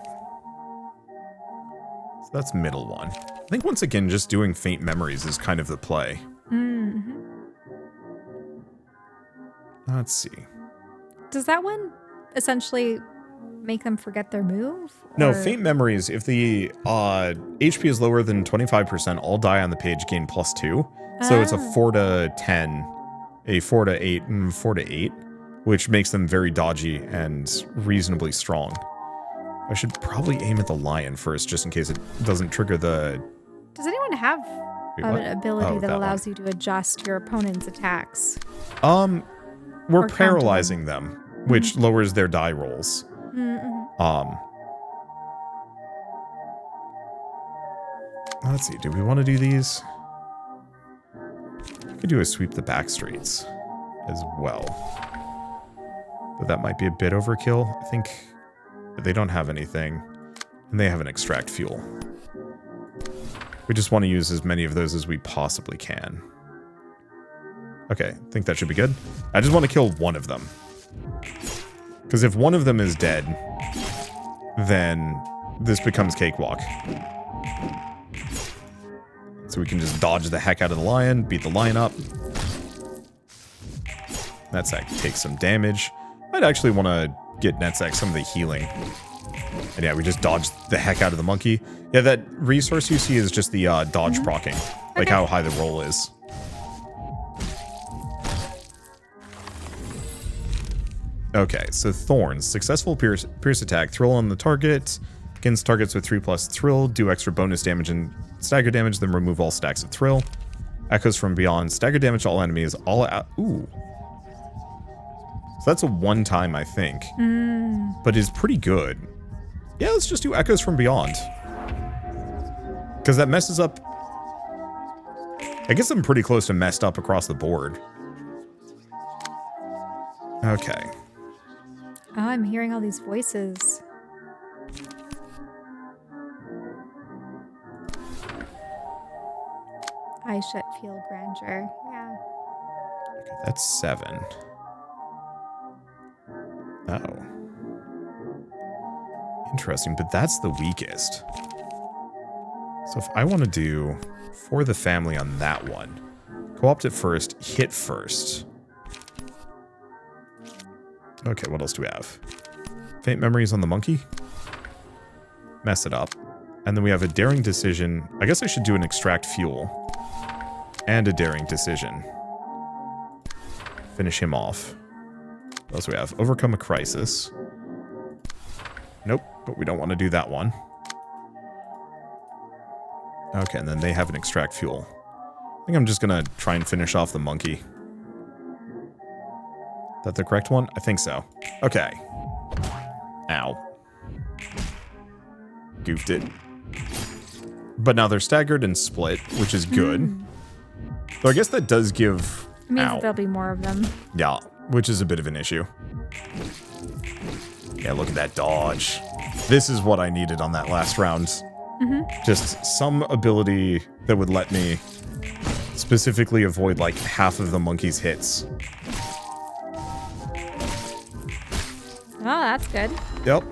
So that's middle one. I think once again, just doing faint memories is kind of the play. Mm-hmm. Let's see. Does that one essentially make them forget their move? No, faint memories, if the HP is lower than 25%, all die on the page gain +2. So it's a 4 to 10, a 4 to 8, and 4 to 8, which makes them very dodgy and reasonably strong. I should probably aim at the lion first, just in case it doesn't trigger the... Does anyone have an ability that allows you to adjust your opponent's attacks? We're paralyzing them, which lowers their die rolls. Mm-hmm. Let's see, do we want to do these? We could do a sweep the back streets as well. But that might be a bit overkill. I think they don't have anything, and they have an extract fuel. We just want to use as many of those as we possibly can. Okay, I think that should be good. I just want to kill one of them. Because if one of them is dead, then this becomes cakewalk. So we can just dodge the heck out of the lion, beat the lion up. Netzak takes some damage. I'd actually want to get Netzak some of the healing. And yeah, we just dodged the heck out of the monkey. Yeah, that resource you see is just the dodge proccing. Like how high the roll is. Okay, so Thorns. Successful pierce attack. Thrill on the target. Against targets with 3+ thrill. Do extra bonus damage and stagger damage, then remove all stacks of thrill. Echoes from beyond. Stagger damage to all enemies. All out. Ooh. So that's a one-time, I think. But is pretty good. Yeah, let's just do Echoes from Beyond. Because that messes up... I guess I'm pretty close to messed up across the board. Okay. Oh, I'm hearing all these voices. I should feel grandeur. Yeah. Okay, that's 7. Oh. Interesting, but that's the weakest. So if I want to do for the family on that one, co-opt it first, hit first. Okay, what else do we have? Faint memories on the monkey. Mess it up. And then we have a daring decision. I guess I should do an extract fuel. And a daring decision. Finish him off. What else do we have? Overcome a crisis. Nope, but we don't want to do that one. Okay, and then they have an extract fuel. I think I'm just gonna try and finish off the monkey. Is that the correct one? I think so. Okay. Ow. Goofed it. But now they're staggered and split, which is good. So I guess that does give... It means that there'll be more of them. Yeah, which is a bit of an issue. Yeah, look at that dodge. This is what I needed on that last round. Just some ability that would let me specifically avoid like half of the monkey's hits. Oh, that's good. Yep.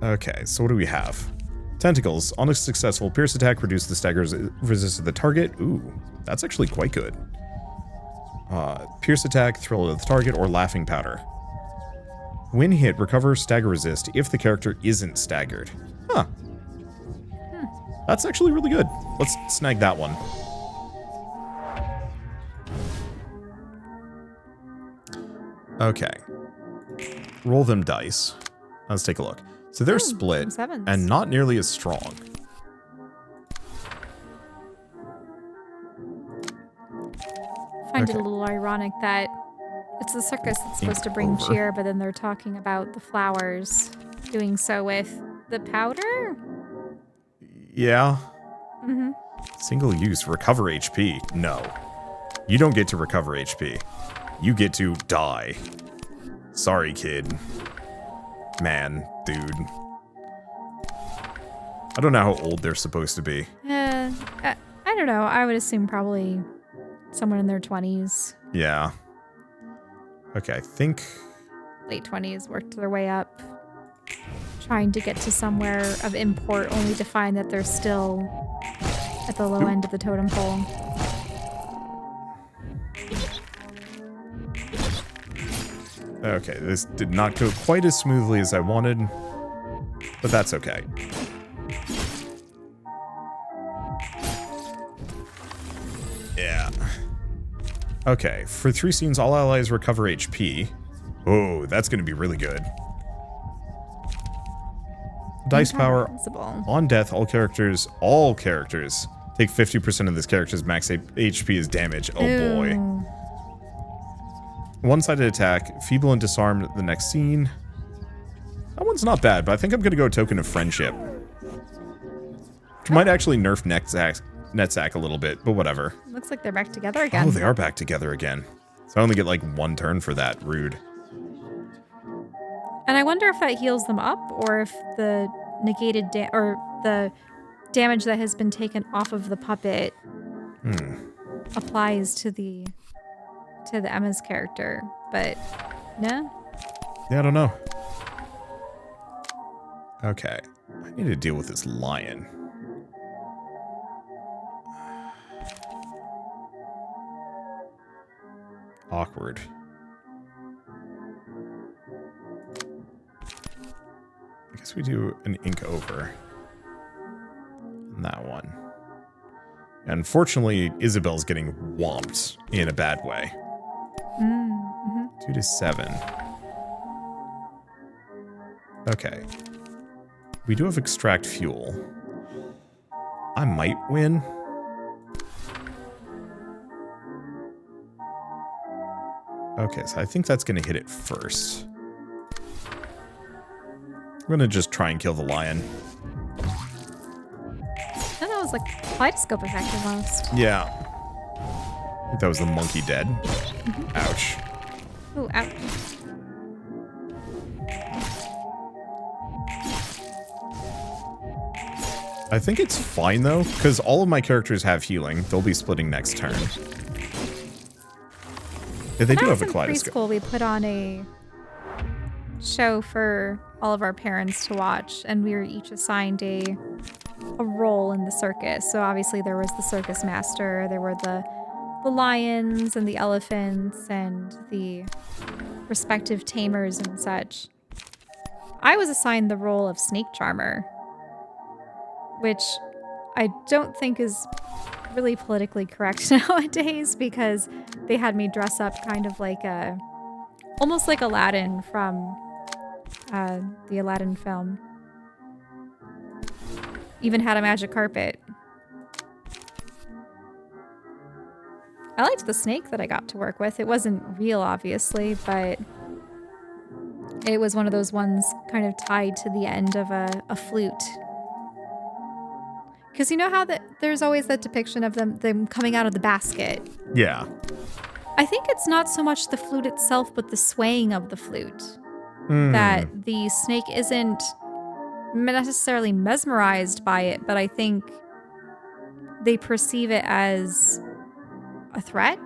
Okay, so what do we have? Tentacles. On a successful pierce attack, reduce the stagger resist of the target. Ooh, that's actually quite good. Pierce attack, thrill of the target, or laughing powder. When hit, recover stagger resist if the character isn't staggered. Huh. That's actually really good. Let's snag that one. Okay. Roll them dice. Let's take a look. So they're split and not nearly as strong. I find it a little ironic that it's the circus that's supposed to bring cheer, but then they're talking about the flowers doing so with the powder? Yeah. Single use, recover HP. No. You don't get to recover HP. You get to die. Sorry, kid. Man, dude. I don't know how old they're supposed to be. I don't know. I would assume probably someone in their 20s. Yeah. Okay, I think... Late 20s, worked their way up. Trying to get to somewhere of import, only to find that they're still at the low end of the totem pole. Okay, this did not go quite as smoothly as I wanted, but that's okay. Yeah. Okay, for 3 scenes, all allies recover HP. Oh, that's going to be really good. Dice power. On death, all characters take 50% of this character's max HP as damage. Oh boy. One-sided attack, feeble and disarm the next scene. That one's not bad, but I think I'm going to go Token of Friendship. Which might actually nerf Netsack a little bit, but whatever. Looks like they're back together again. Oh, they are back together again. So I only get like 1 turn for that. Rude. And I wonder if that heals them up, or if the negated or the damage that has been taken off of the puppet applies to the Emma's character. But no. Yeah, I don't know. Okay, I need to deal with this lion. Awkward. I guess we do an ink over on that one. Unfortunately, Isabel's getting whomped in a bad way. 2 to 7. Okay. We do have extract fuel. I might win. Okay, so I think that's going to hit it first. I'm going to just try and kill the lion. And that was like kaleidoscope effect almost. Yeah. I think that was the monkey dead. Ouch. Ooh, ouch. I think it's fine though, because all of my characters have healing. They'll be splitting next turn. Yeah, they do have a kaleidoscope. Preschool, we put on a show for all of our parents to watch, and we were each assigned a role in the circus. So obviously there was the circus master, there were the lions and the elephants and the respective tamers and such. I was assigned the role of snake charmer, which I don't think is really politically correct nowadays, because they had me dress up kind of like almost like Aladdin from the Aladdin film. Even had a magic carpet. I liked the snake that I got to work with. It wasn't real, obviously, but it was one of those ones kind of tied to the end of a flute. Because you know how there's always that depiction of them coming out of the basket? Yeah. I think it's not so much the flute itself, but the swaying of the flute. That the snake isn't necessarily mesmerized by it, but I think they perceive it as a threat.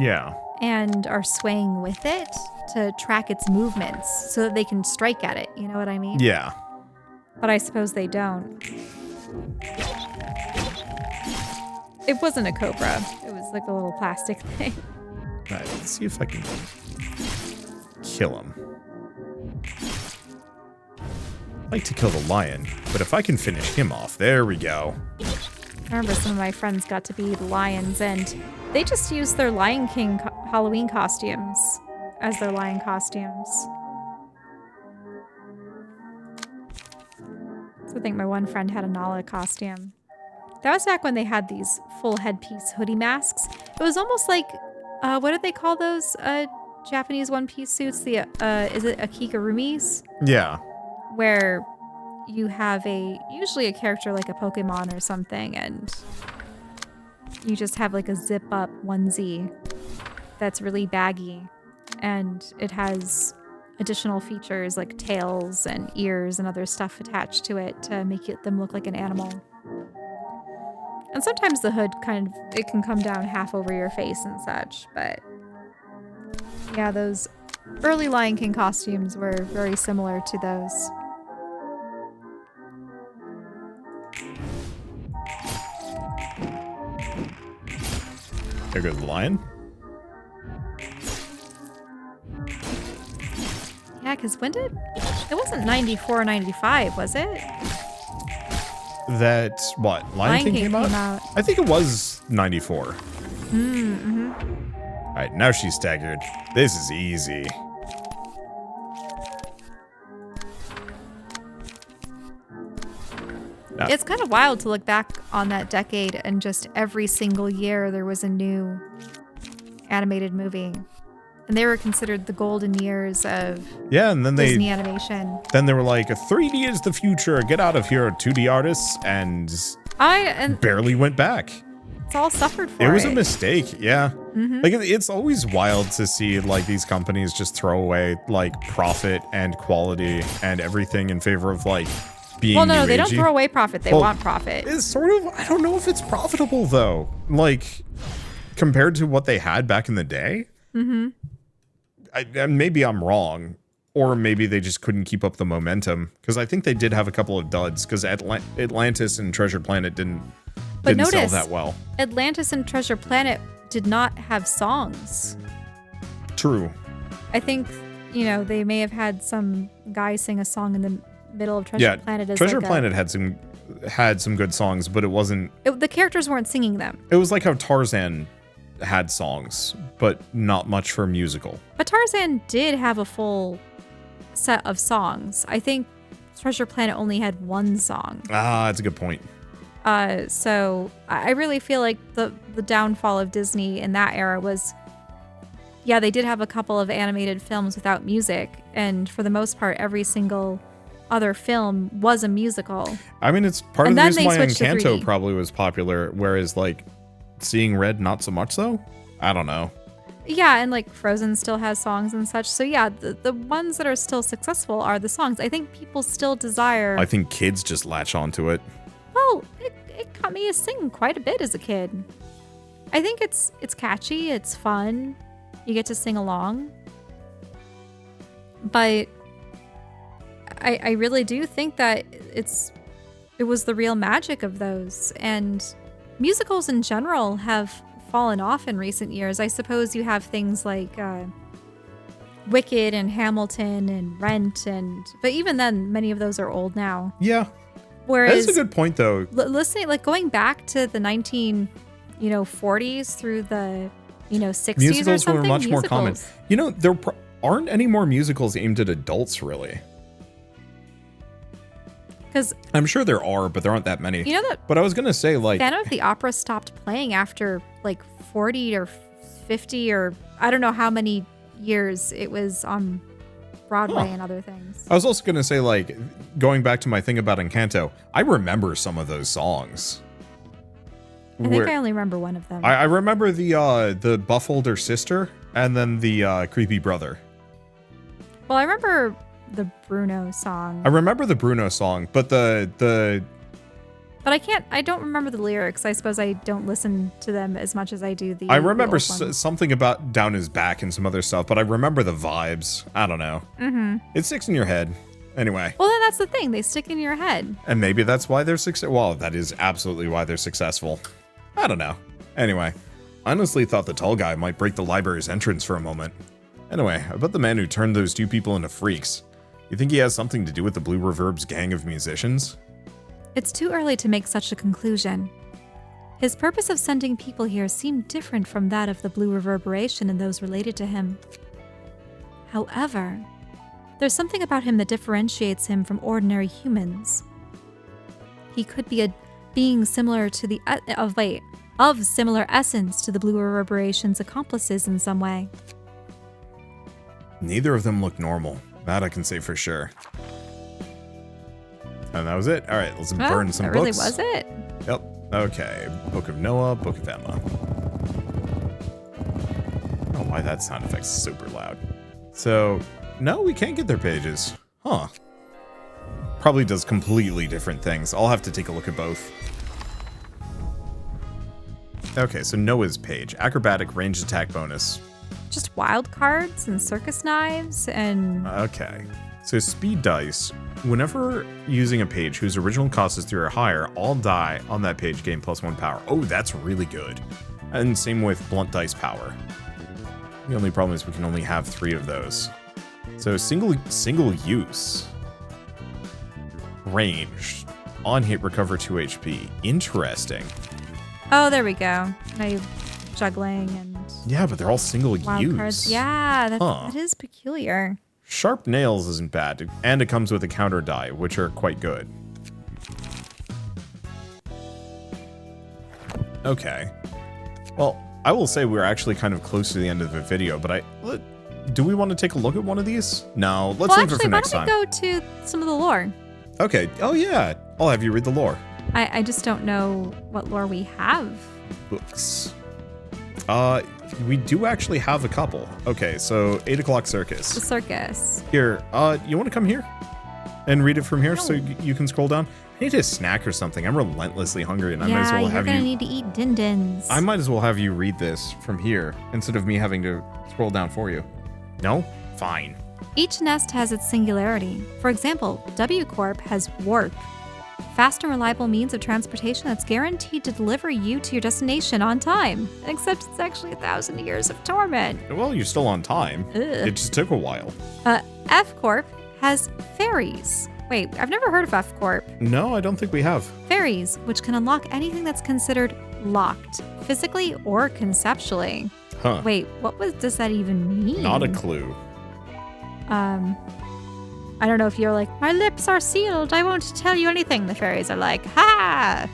Yeah. And are swaying with it to track its movements so that they can strike at it. You know what I mean? Yeah. But I suppose they don't. It wasn't a cobra. It was like a little plastic thing. All right, let's see if I can kill him. I'd like to kill the lion, but if I can finish him off, there we go. I remember some of my friends got to be the lions, and they just used their Lion King Halloween costumes as their lion costumes. So I think my one friend had a Nala costume. That was back when they had these full headpiece hoodie masks. It was almost like, what did they call those Japanese one-piece suits? The is it akigurumis? Yeah. Where you have usually a character like a Pokemon or something, and you just have like a zip-up onesie that's really baggy, and it has additional features like tails and ears and other stuff attached to it to make them look like an animal. And sometimes the hood it can come down half over your face and such, but yeah, those early Lion King costumes were very similar to those. There goes the lion. Yeah, because it wasn't 94 or 95, was it? That, what, Lion King came out? I think it was 94. Mm-hmm. All right, now she's staggered. This is easy. It's kind of wild to look back on that decade and just every single year there was a new animated movie. And they were considered the golden years of and then Disney animation. Then they were like, 3D is the future. Get out of here, 2D artists. And barely went back. It's all suffered for it. It was a mistake, yeah. Mm-hmm. Like, it's always wild to see, like, these companies just throw away, like, profit and quality and everything in favor of, like, being Well, no, new they don't agey. throw away profit. They want profit. It's sort of, I don't know if it's profitable, though. Like, compared to what they had back in the day. Mm-hmm. Maybe I'm wrong, or maybe they just couldn't keep up the momentum, because I think they did have a couple of duds, because Atlantis and Treasure Planet didn't sell that well. Atlantis and Treasure Planet did not have songs. True. I think, they may have had some guy sing a song in the middle of Treasure Planet. Treasure Planet had some good songs, but it wasn't... the characters weren't singing them. It was like how Tarzan had songs, but not much for a musical. But Tarzan did have a full set of songs. I think Treasure Planet only had one song. Ah, that's a good point. So I really feel like the downfall of Disney in that era was, they did have a couple of animated films without music, and for the most part, every single other film was a musical. I mean, it's part of the reason why Encanto probably was popular, whereas, like, Seeing Red, not so much, though? I don't know. Yeah, and, like, Frozen still has songs and such. So, yeah, the ones that are still successful are the songs. I think people still desire... I think kids just latch onto it. Well, it got me to sing quite a bit as a kid. I think it's catchy, it's fun. You get to sing along. But I really do think that it was the real magic of those. And musicals in general have fallen off in recent years. I suppose you have things like Wicked and Hamilton and Rent, but even then, many of those are old now. Yeah. Whereas that's a good point, though. Listening, like going back to the 40s through the 60s musicals or something. Were much more common. aren't any more musicals aimed at adults, really. Because I'm sure there are, but there aren't that many. you know that But I was going to say, like... Phantom of the Opera stopped playing after like 40 or 50 or I don't know how many years it was on Broadway and other things. I was also going to say, like, going back to my thing about Encanto, I remember some of those songs. I think I only remember one of them. I remember the buff older sister and then the creepy brother. Well, I remember the Bruno song. I remember the Bruno song, but But I don't remember the lyrics. I suppose I don't listen to them as much as I do the I remember the old ones. something about down his back and some other stuff, but I remember the vibes. I don't know. Mm-hmm. It sticks in your head. Anyway. Well, then that's the thing. They stick in your head. And maybe that's why they're successful. Well, that is absolutely why they're successful. I don't know. Anyway, I honestly thought the tall guy might break the library's entrance for a moment. Anyway, about the man who turned those two people into freaks. You think he has something to do with the Blue Reverb's gang of musicians? It's too early to make such a conclusion. His purpose of sending people here seemed different from that of the Blue Reverberation and those related to him. However, there's something about him that differentiates him from ordinary humans. He could be a being similar to the of similar essence to the Blue Reverberation's accomplices in some way. Neither of them look normal. That I can say for sure. And that was it. All right, let's burn some that books. Really was it? Yep. Okay. Book of Noah, Book of Emma. I don't know why that sound effect's super loud. So, no, we can't get their pages. Huh. Probably does completely different things. I'll have to take a look at both. Okay, so Noah's page. Acrobatic range attack bonus. Just wild cards and circus knives and... Okay. So speed dice. Whenever using a page whose original cost is 3 or higher, all die on that page gain +1 power. Oh, that's really good. And same with blunt dice power. The only problem is we can only have 3 of those. So single use. Range. On hit, recover 2 HP. Interesting. Oh, there we go. Now you're juggling and... Yeah, but they're all single wild use. cards. Yeah, that is peculiar. Sharp nails isn't bad, and it comes with a counter die, which are quite good. Okay. Well, I will say we're actually kind of close to the end of the video, but do we want to take a look at one of these? No, let's leave it for next time. Why don't we go to some of the lore? Okay. Oh, yeah. I'll have you read the lore. I just don't know what lore we have. Books. We do actually have a couple. Okay, so 8 o'clock circus. The circus. Here, you want to come here and read it from here No. so you can scroll down? I need a snack or something. I'm relentlessly hungry, and I might as well have you. You're gonna need to eat din-dins. I might as well have you read this from here instead of me having to scroll down for you. No? Fine. Each nest has its singularity. For example, W Corp has warp. Fast and reliable means of transportation that's guaranteed to deliver you to your destination on time. Except it's actually 1,000 years of torment. Well, you're still on time. Ugh. It just took a while. F Corp has fairies. Wait, I've never heard of F Corp. No, I don't think we have. Fairies, which can unlock anything that's considered locked, physically or conceptually. Huh. Wait, does that even mean? Not a clue. I don't know if you're like, my lips are sealed, I won't tell you anything. The fairies are like, ha!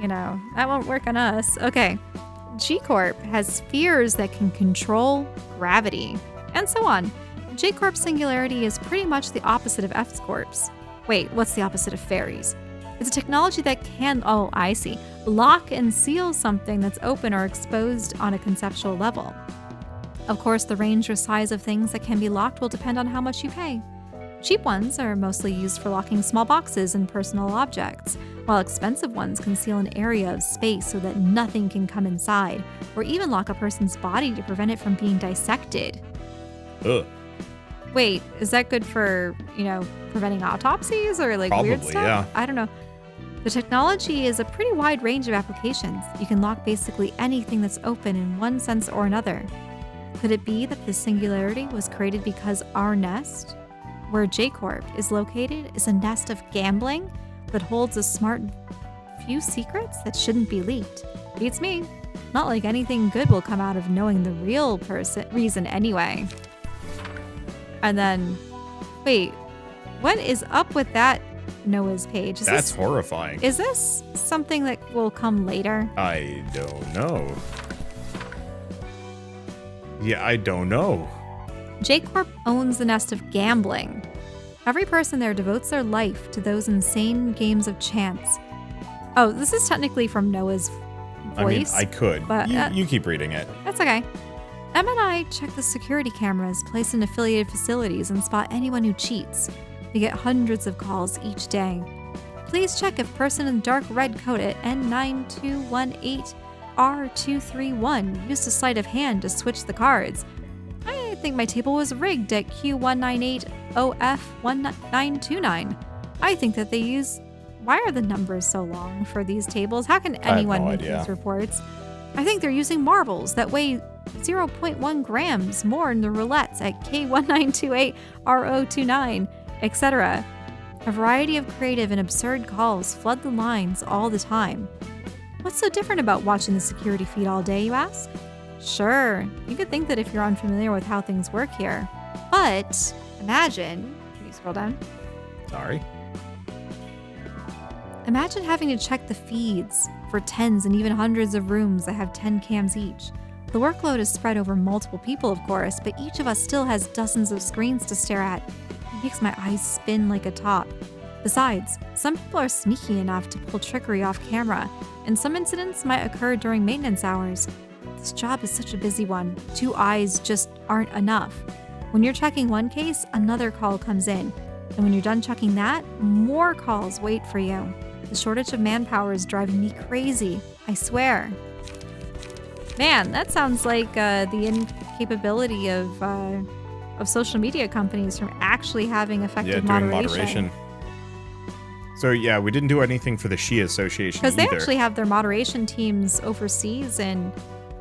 You know, that won't work on us. Okay. G Corp has spheres that can control gravity, and so on. J Corp's singularity is pretty much the opposite of F Corp's. Wait, what's the opposite of fairies? It's a technology that can, oh, I see, lock and seal something that's open or exposed on a conceptual level. Of course, the range or size of things that can be locked will depend on how much you pay. Cheap ones are mostly used for locking small boxes and personal objects, while expensive ones can seal an area of space so that nothing can come inside, or even lock a person's body to prevent it from being dissected. Ugh. Wait, is that good for, preventing autopsies or like Probably, weird stuff? yeah. I don't know. The technology is a pretty wide range of applications. You can lock basically anything that's open in one sense or another. Could it be that this singularity was created because our nest, where J Corp is located, is a nest of gambling that holds a smart few secrets that shouldn't be leaked? Beats me. Not like anything good will come out of knowing the real reason anyway. And then, wait, what is up with that Noah's page? That's horrifying. Is this something that will come later? I don't know. Yeah, I don't know. J-Corp owns the nest of gambling. Every person there devotes their life to those insane games of chance. Oh, this is technically from Noah's voice. I mean, I could. But you keep reading it. That's okay. Em and I check the security cameras placed in affiliated facilities and spot anyone who cheats. We get hundreds of calls each day. Please check if person in dark red coat at N9218R231 used a sleight of hand to switch the cards. I think my table was rigged at Q198OF1929. I think that they use... Why are the numbers so long for these tables? How can anyone make these reports? I think they're using marbles that weigh 0.1 grams more in the roulettes at K1928RO29, etc. A variety of creative and absurd calls flood the lines all the time. What's so different about watching the security feed all day, you ask? Sure, you could think that if you're unfamiliar with how things work here. But imagine... Can you scroll down? Sorry. Imagine having to check the feeds for tens and even hundreds of rooms that have 10 cams each. The workload is spread over multiple people, of course, but each of us still has dozens of screens to stare at. It makes my eyes spin like a top. Besides, some people are sneaky enough to pull trickery off camera, and some incidents might occur during maintenance hours. This job is such a busy one. 2 eyes just aren't enough. When you're checking one case, another call comes in. And when you're done checking that, more calls wait for you. The shortage of manpower is driving me crazy, I swear. Man, that sounds like the incapability of social media companies from actually having effective moderation. So yeah, we didn't do anything for the Shia Association because they actually have their moderation teams overseas in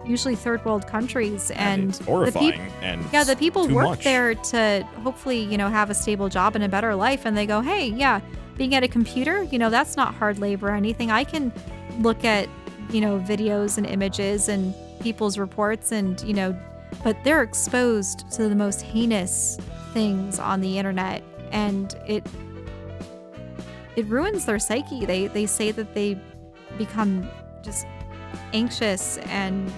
usually third world countries, and it's horrifying. The people work there to hopefully have a stable job and a better life, and they go, hey, yeah, being at a computer, that's not hard labor or anything. I can look at videos and images and people's reports, and but they're exposed to the most heinous things on the internet, and it ruins their psyche. They say that they become just anxious and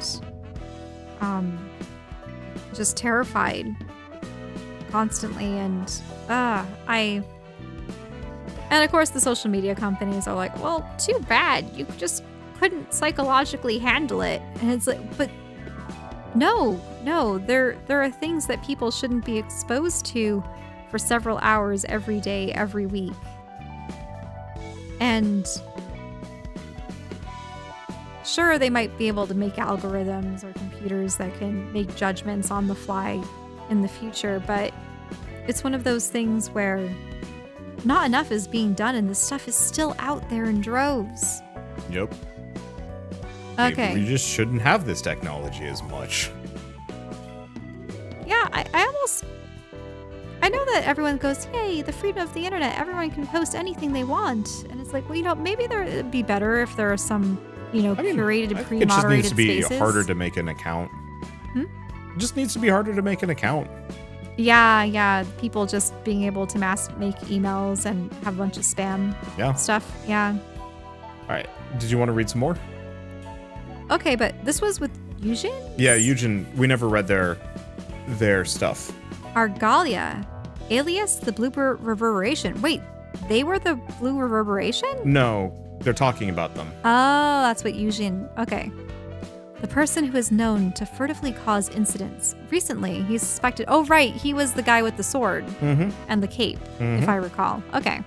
just terrified constantly, and of course the social media companies are like, well, too bad, you just couldn't psychologically handle it. And it's like, but no, there are things that people shouldn't be exposed to for several hours every day, every week. And sure, they might be able to make algorithms or computers that can make judgments on the fly in the future, but it's one of those things where not enough is being done, and this stuff is still out there in droves. Yep. Okay. We just shouldn't have this technology as much. Yeah, I know that everyone goes, yay, the freedom of the internet, everyone can post anything they want. And it's like, well, maybe it'd be better if there are some, curated, pre-moderated spaces. It just needs to be harder to make an account. It just needs to be harder to make an account. Yeah. People just being able to make emails and have a bunch of spam stuff. Yeah. All right. Did you want to read some more? Okay, but this was with Eugen? Yeah, Eugen. We never read their stuff. Argalia, alias the Blue Reverberation. Wait, they were the Blue Reverberation? No, they're talking about them. Oh, that's what Eugen... Okay. The person who is known to furtively cause incidents. Recently, he's suspected... Oh, right, he was the guy with the sword and the cape, if I recall. Okay,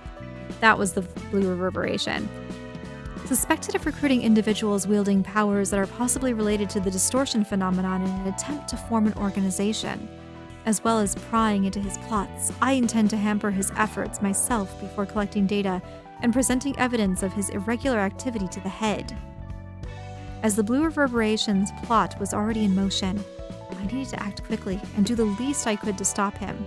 that was the Blue Reverberation. Suspected of recruiting individuals wielding powers that are possibly related to the distortion phenomenon in an attempt to form an organization, as well as prying into his plots. I intend to hamper his efforts myself before collecting data and presenting evidence of his irregular activity to the head. As the Blue Reverberation's plot was already in motion, I needed to act quickly and do the least I could to stop him.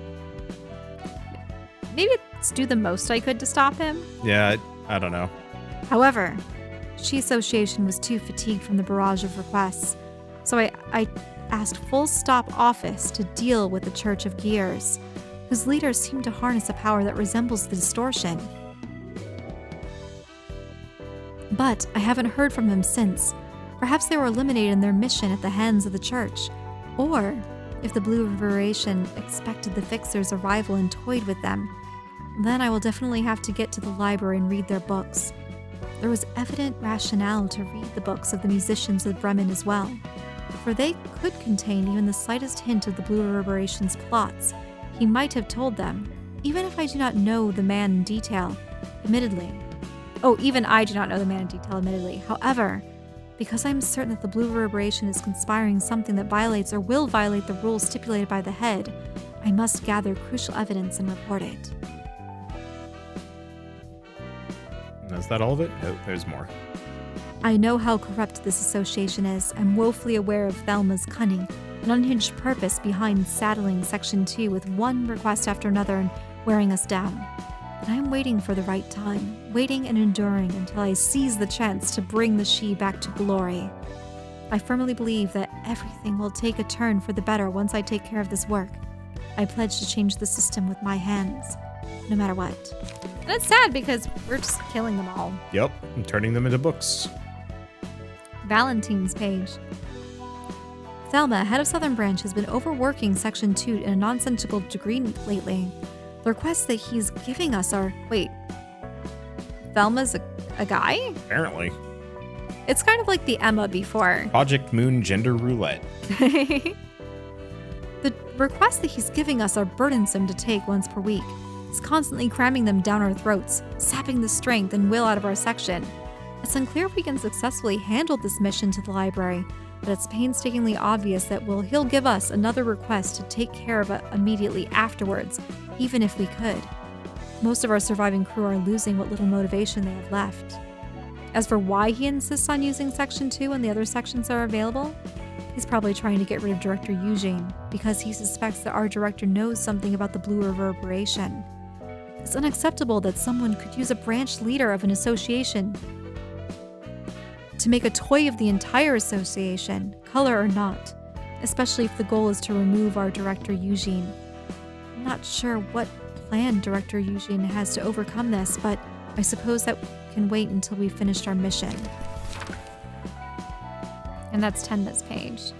Maybe it's do the most I could to stop him? Yeah, I don't know. However, She Association was too fatigued from the barrage of requests, so I asked Full Stop Office to deal with the Church of Gears. whose leaders seem to harness a power that resembles the distortion. But I haven't heard from them since. Perhaps they were eliminated in their mission at the hands of the church. Or, if the Blue Reverberation expected the Fixers' arrival and toyed with them, then I will definitely have to get to the library and read their books. There was evident rationale to read the books of the musicians of Bremen as well, for they could contain even the slightest hint of the Blue Reverberation's plots. He might have told them, even if I do not know the man in detail, admittedly. Oh, even I do not know the man in detail, admittedly. However, because I'm certain that the Blue Reverberation is conspiring something that violates or will violate the rules stipulated by the head, I must gather crucial evidence and report it. Is that all of it? No, there's more. I know how corrupt this association is. I'm woefully aware of Thelma's cunning and unhinged purpose behind saddling Section 2 with one request after another and wearing us down. And I'm waiting for the right time, waiting and enduring until I seize the chance to bring the She back to glory. I firmly believe that everything will take a turn for the better once I take care of this work. I pledge to change the system with my hands, no matter what. And it's sad because we're just killing them all. Yep, and turning them into books. Valentine's page. Thelma, head of Southern Branch, has been overworking Section 2 in a nonsensical degree lately. The requests that he's giving us are... Wait. Thelma's a guy? Apparently. It's kind of like the Emma before. Project Moon Gender Roulette. The requests that he's giving us are burdensome to take once per week. He's constantly cramming them down our throats, sapping the strength and will out of our section. It's unclear if we can successfully handle this mission to the library, but it's painstakingly obvious that he'll give us another request to take care of it immediately afterwards, even if we could. Most of our surviving crew are losing what little motivation they have left. As for why he insists on using Section 2 when the other sections are available, he's probably trying to get rid of Director Eugene, because he suspects that our director knows something about the Blue Reverberation. It's unacceptable that someone could use a branch leader of an association to make a toy of the entire association, color or not, especially if the goal is to remove our director Eugene. I'm not sure what plan Director Eugene has to overcome this, but I suppose that can wait until we've finished our mission. And that's Tenma's page.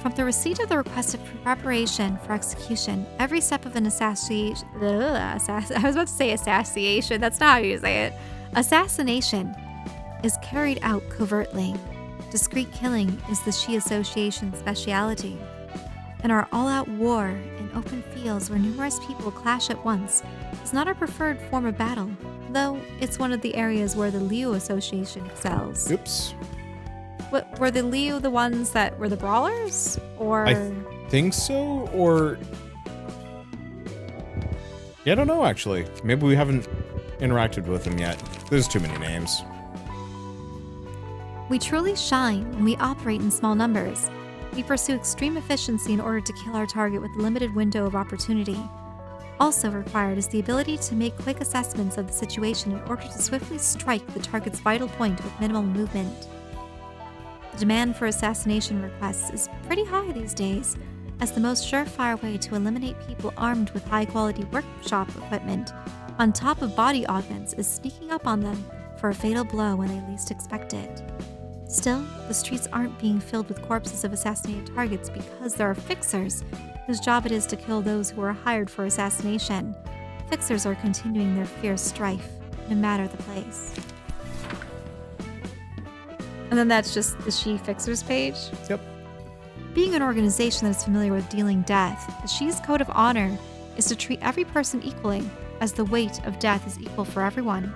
From the receipt of the request of preparation for execution, every step of an assassination... I was about to say assassination. That's not how you say it. Assassination is carried out covertly. Discreet killing is the She Association's speciality. And our all-out war in open fields where numerous people clash at once is not our preferred form of battle, though it's one of the areas where the Liu Association excels. Oops. What, were the Liu the ones that were the brawlers? Or I think so, or... Yeah, I don't know, actually. Maybe we haven't interacted with them yet. There's too many names. We truly shine when we operate in small numbers. We pursue extreme efficiency in order to kill our target with a limited window of opportunity. Also required is the ability to make quick assessments of the situation in order to swiftly strike the target's vital point with minimal movement. The demand for assassination requests is pretty high these days, as the most surefire way to eliminate people armed with high-quality workshop equipment on top of body augments is sneaking up on them for a fatal blow when they least expect it. Still, the streets aren't being filled with corpses of assassinated targets because there are fixers whose job it is to kill those who are hired for assassination. Fixers are continuing their fierce strife, no matter the place. And then that's just the She Fixers page. Yep. Being an organization that is familiar with dealing death, the She's code of honor is to treat every person equally, as the weight of death is equal for everyone.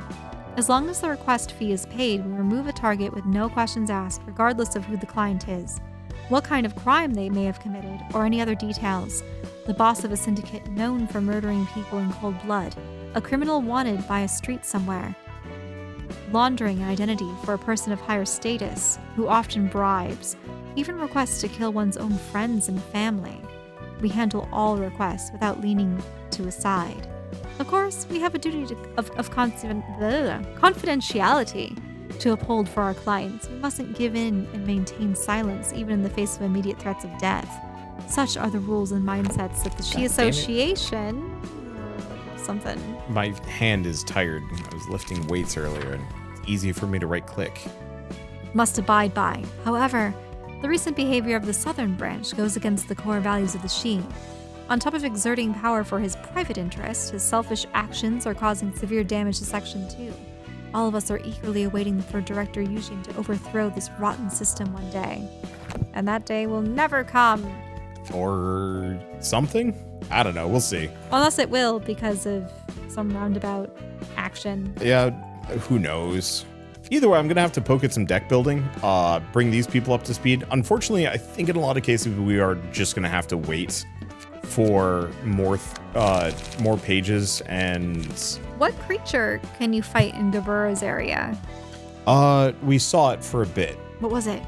As long as the request fee is paid, we remove a target with no questions asked, regardless of who the client is, what kind of crime they may have committed, or any other details. The boss of a syndicate known for murdering people in cold blood, a criminal wanted by a street somewhere, laundering an identity for a person of higher status, who often bribes, even requests to kill one's own friends and family. We handle all requests without leaning to a side. Of course, we have a duty of confidentiality to uphold for our clients. We mustn't give in and maintain silence even in the face of immediate threats of death. Such are the rules and mindsets that the She God damn it. Association... something. My hand is tired. I was lifting weights earlier, and it's easy for me to right-click. Must abide by. However, the recent behavior of the Southern Branch goes against the core values of the She. On top of exerting power for his private interest, his selfish actions are causing severe damage to Section 2. All of us are eagerly awaiting the Third Director Eugene to overthrow this rotten system one day. And that day will never come. Or something? I don't know. We'll see. Unless it will, because of some roundabout action. Yeah, who knows? Either way, I'm going to have to poke at some deck building, bring these people up to speed. Unfortunately, I think in a lot of cases we are just going to have to wait for more pages. And What creature can you fight in Gabura's area? we saw it for a bit. What was it?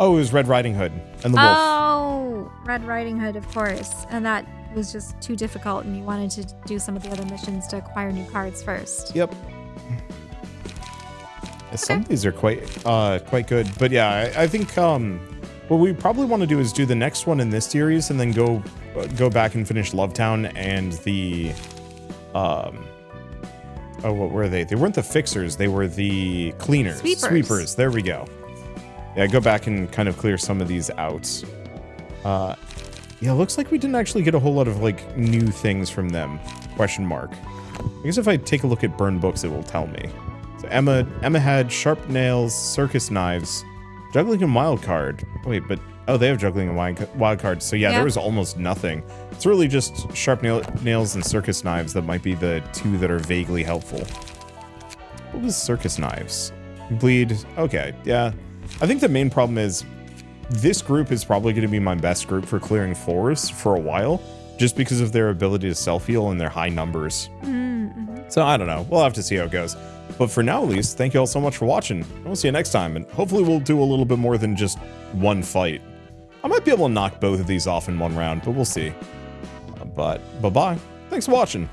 Oh, it was Red Riding Hood and the wolf. Oh, Red Riding Hood, of course. And that was just too difficult, and you wanted to do some of the other missions to acquire new cards first. Yep. Some of these are quite good, but yeah, I think what we probably want to do is do the next one in this series, and then go back and finish Lovetown and the oh, what were they? They weren't the fixers; they were the cleaners, sweepers. There we go. Yeah, go back and kind of clear some of these out. Yeah, looks like we didn't actually get a whole lot of like new things from them. Question mark. I guess if I take a look at burn books, it will tell me. So Emma had sharp nails, circus knives, juggling and wild card. Wait, but oh, they have juggling and wild card. So yeah, there was almost nothing. It's really just sharp nails and circus knives that might be the two that are vaguely helpful. What was circus knives? Bleed. Okay, yeah. I think the main problem is this group is probably going to be my best group for clearing forests for a while, just because of their ability to self-heal and their high numbers. Mm-hmm. So I don't know. We'll have to see how it goes. But for now, at least, thank you all so much for watching. We'll see you next time, and hopefully we'll do a little bit more than just one fight. I might be able to knock both of these off in one round, but we'll see. But bye-bye. Thanks for watching.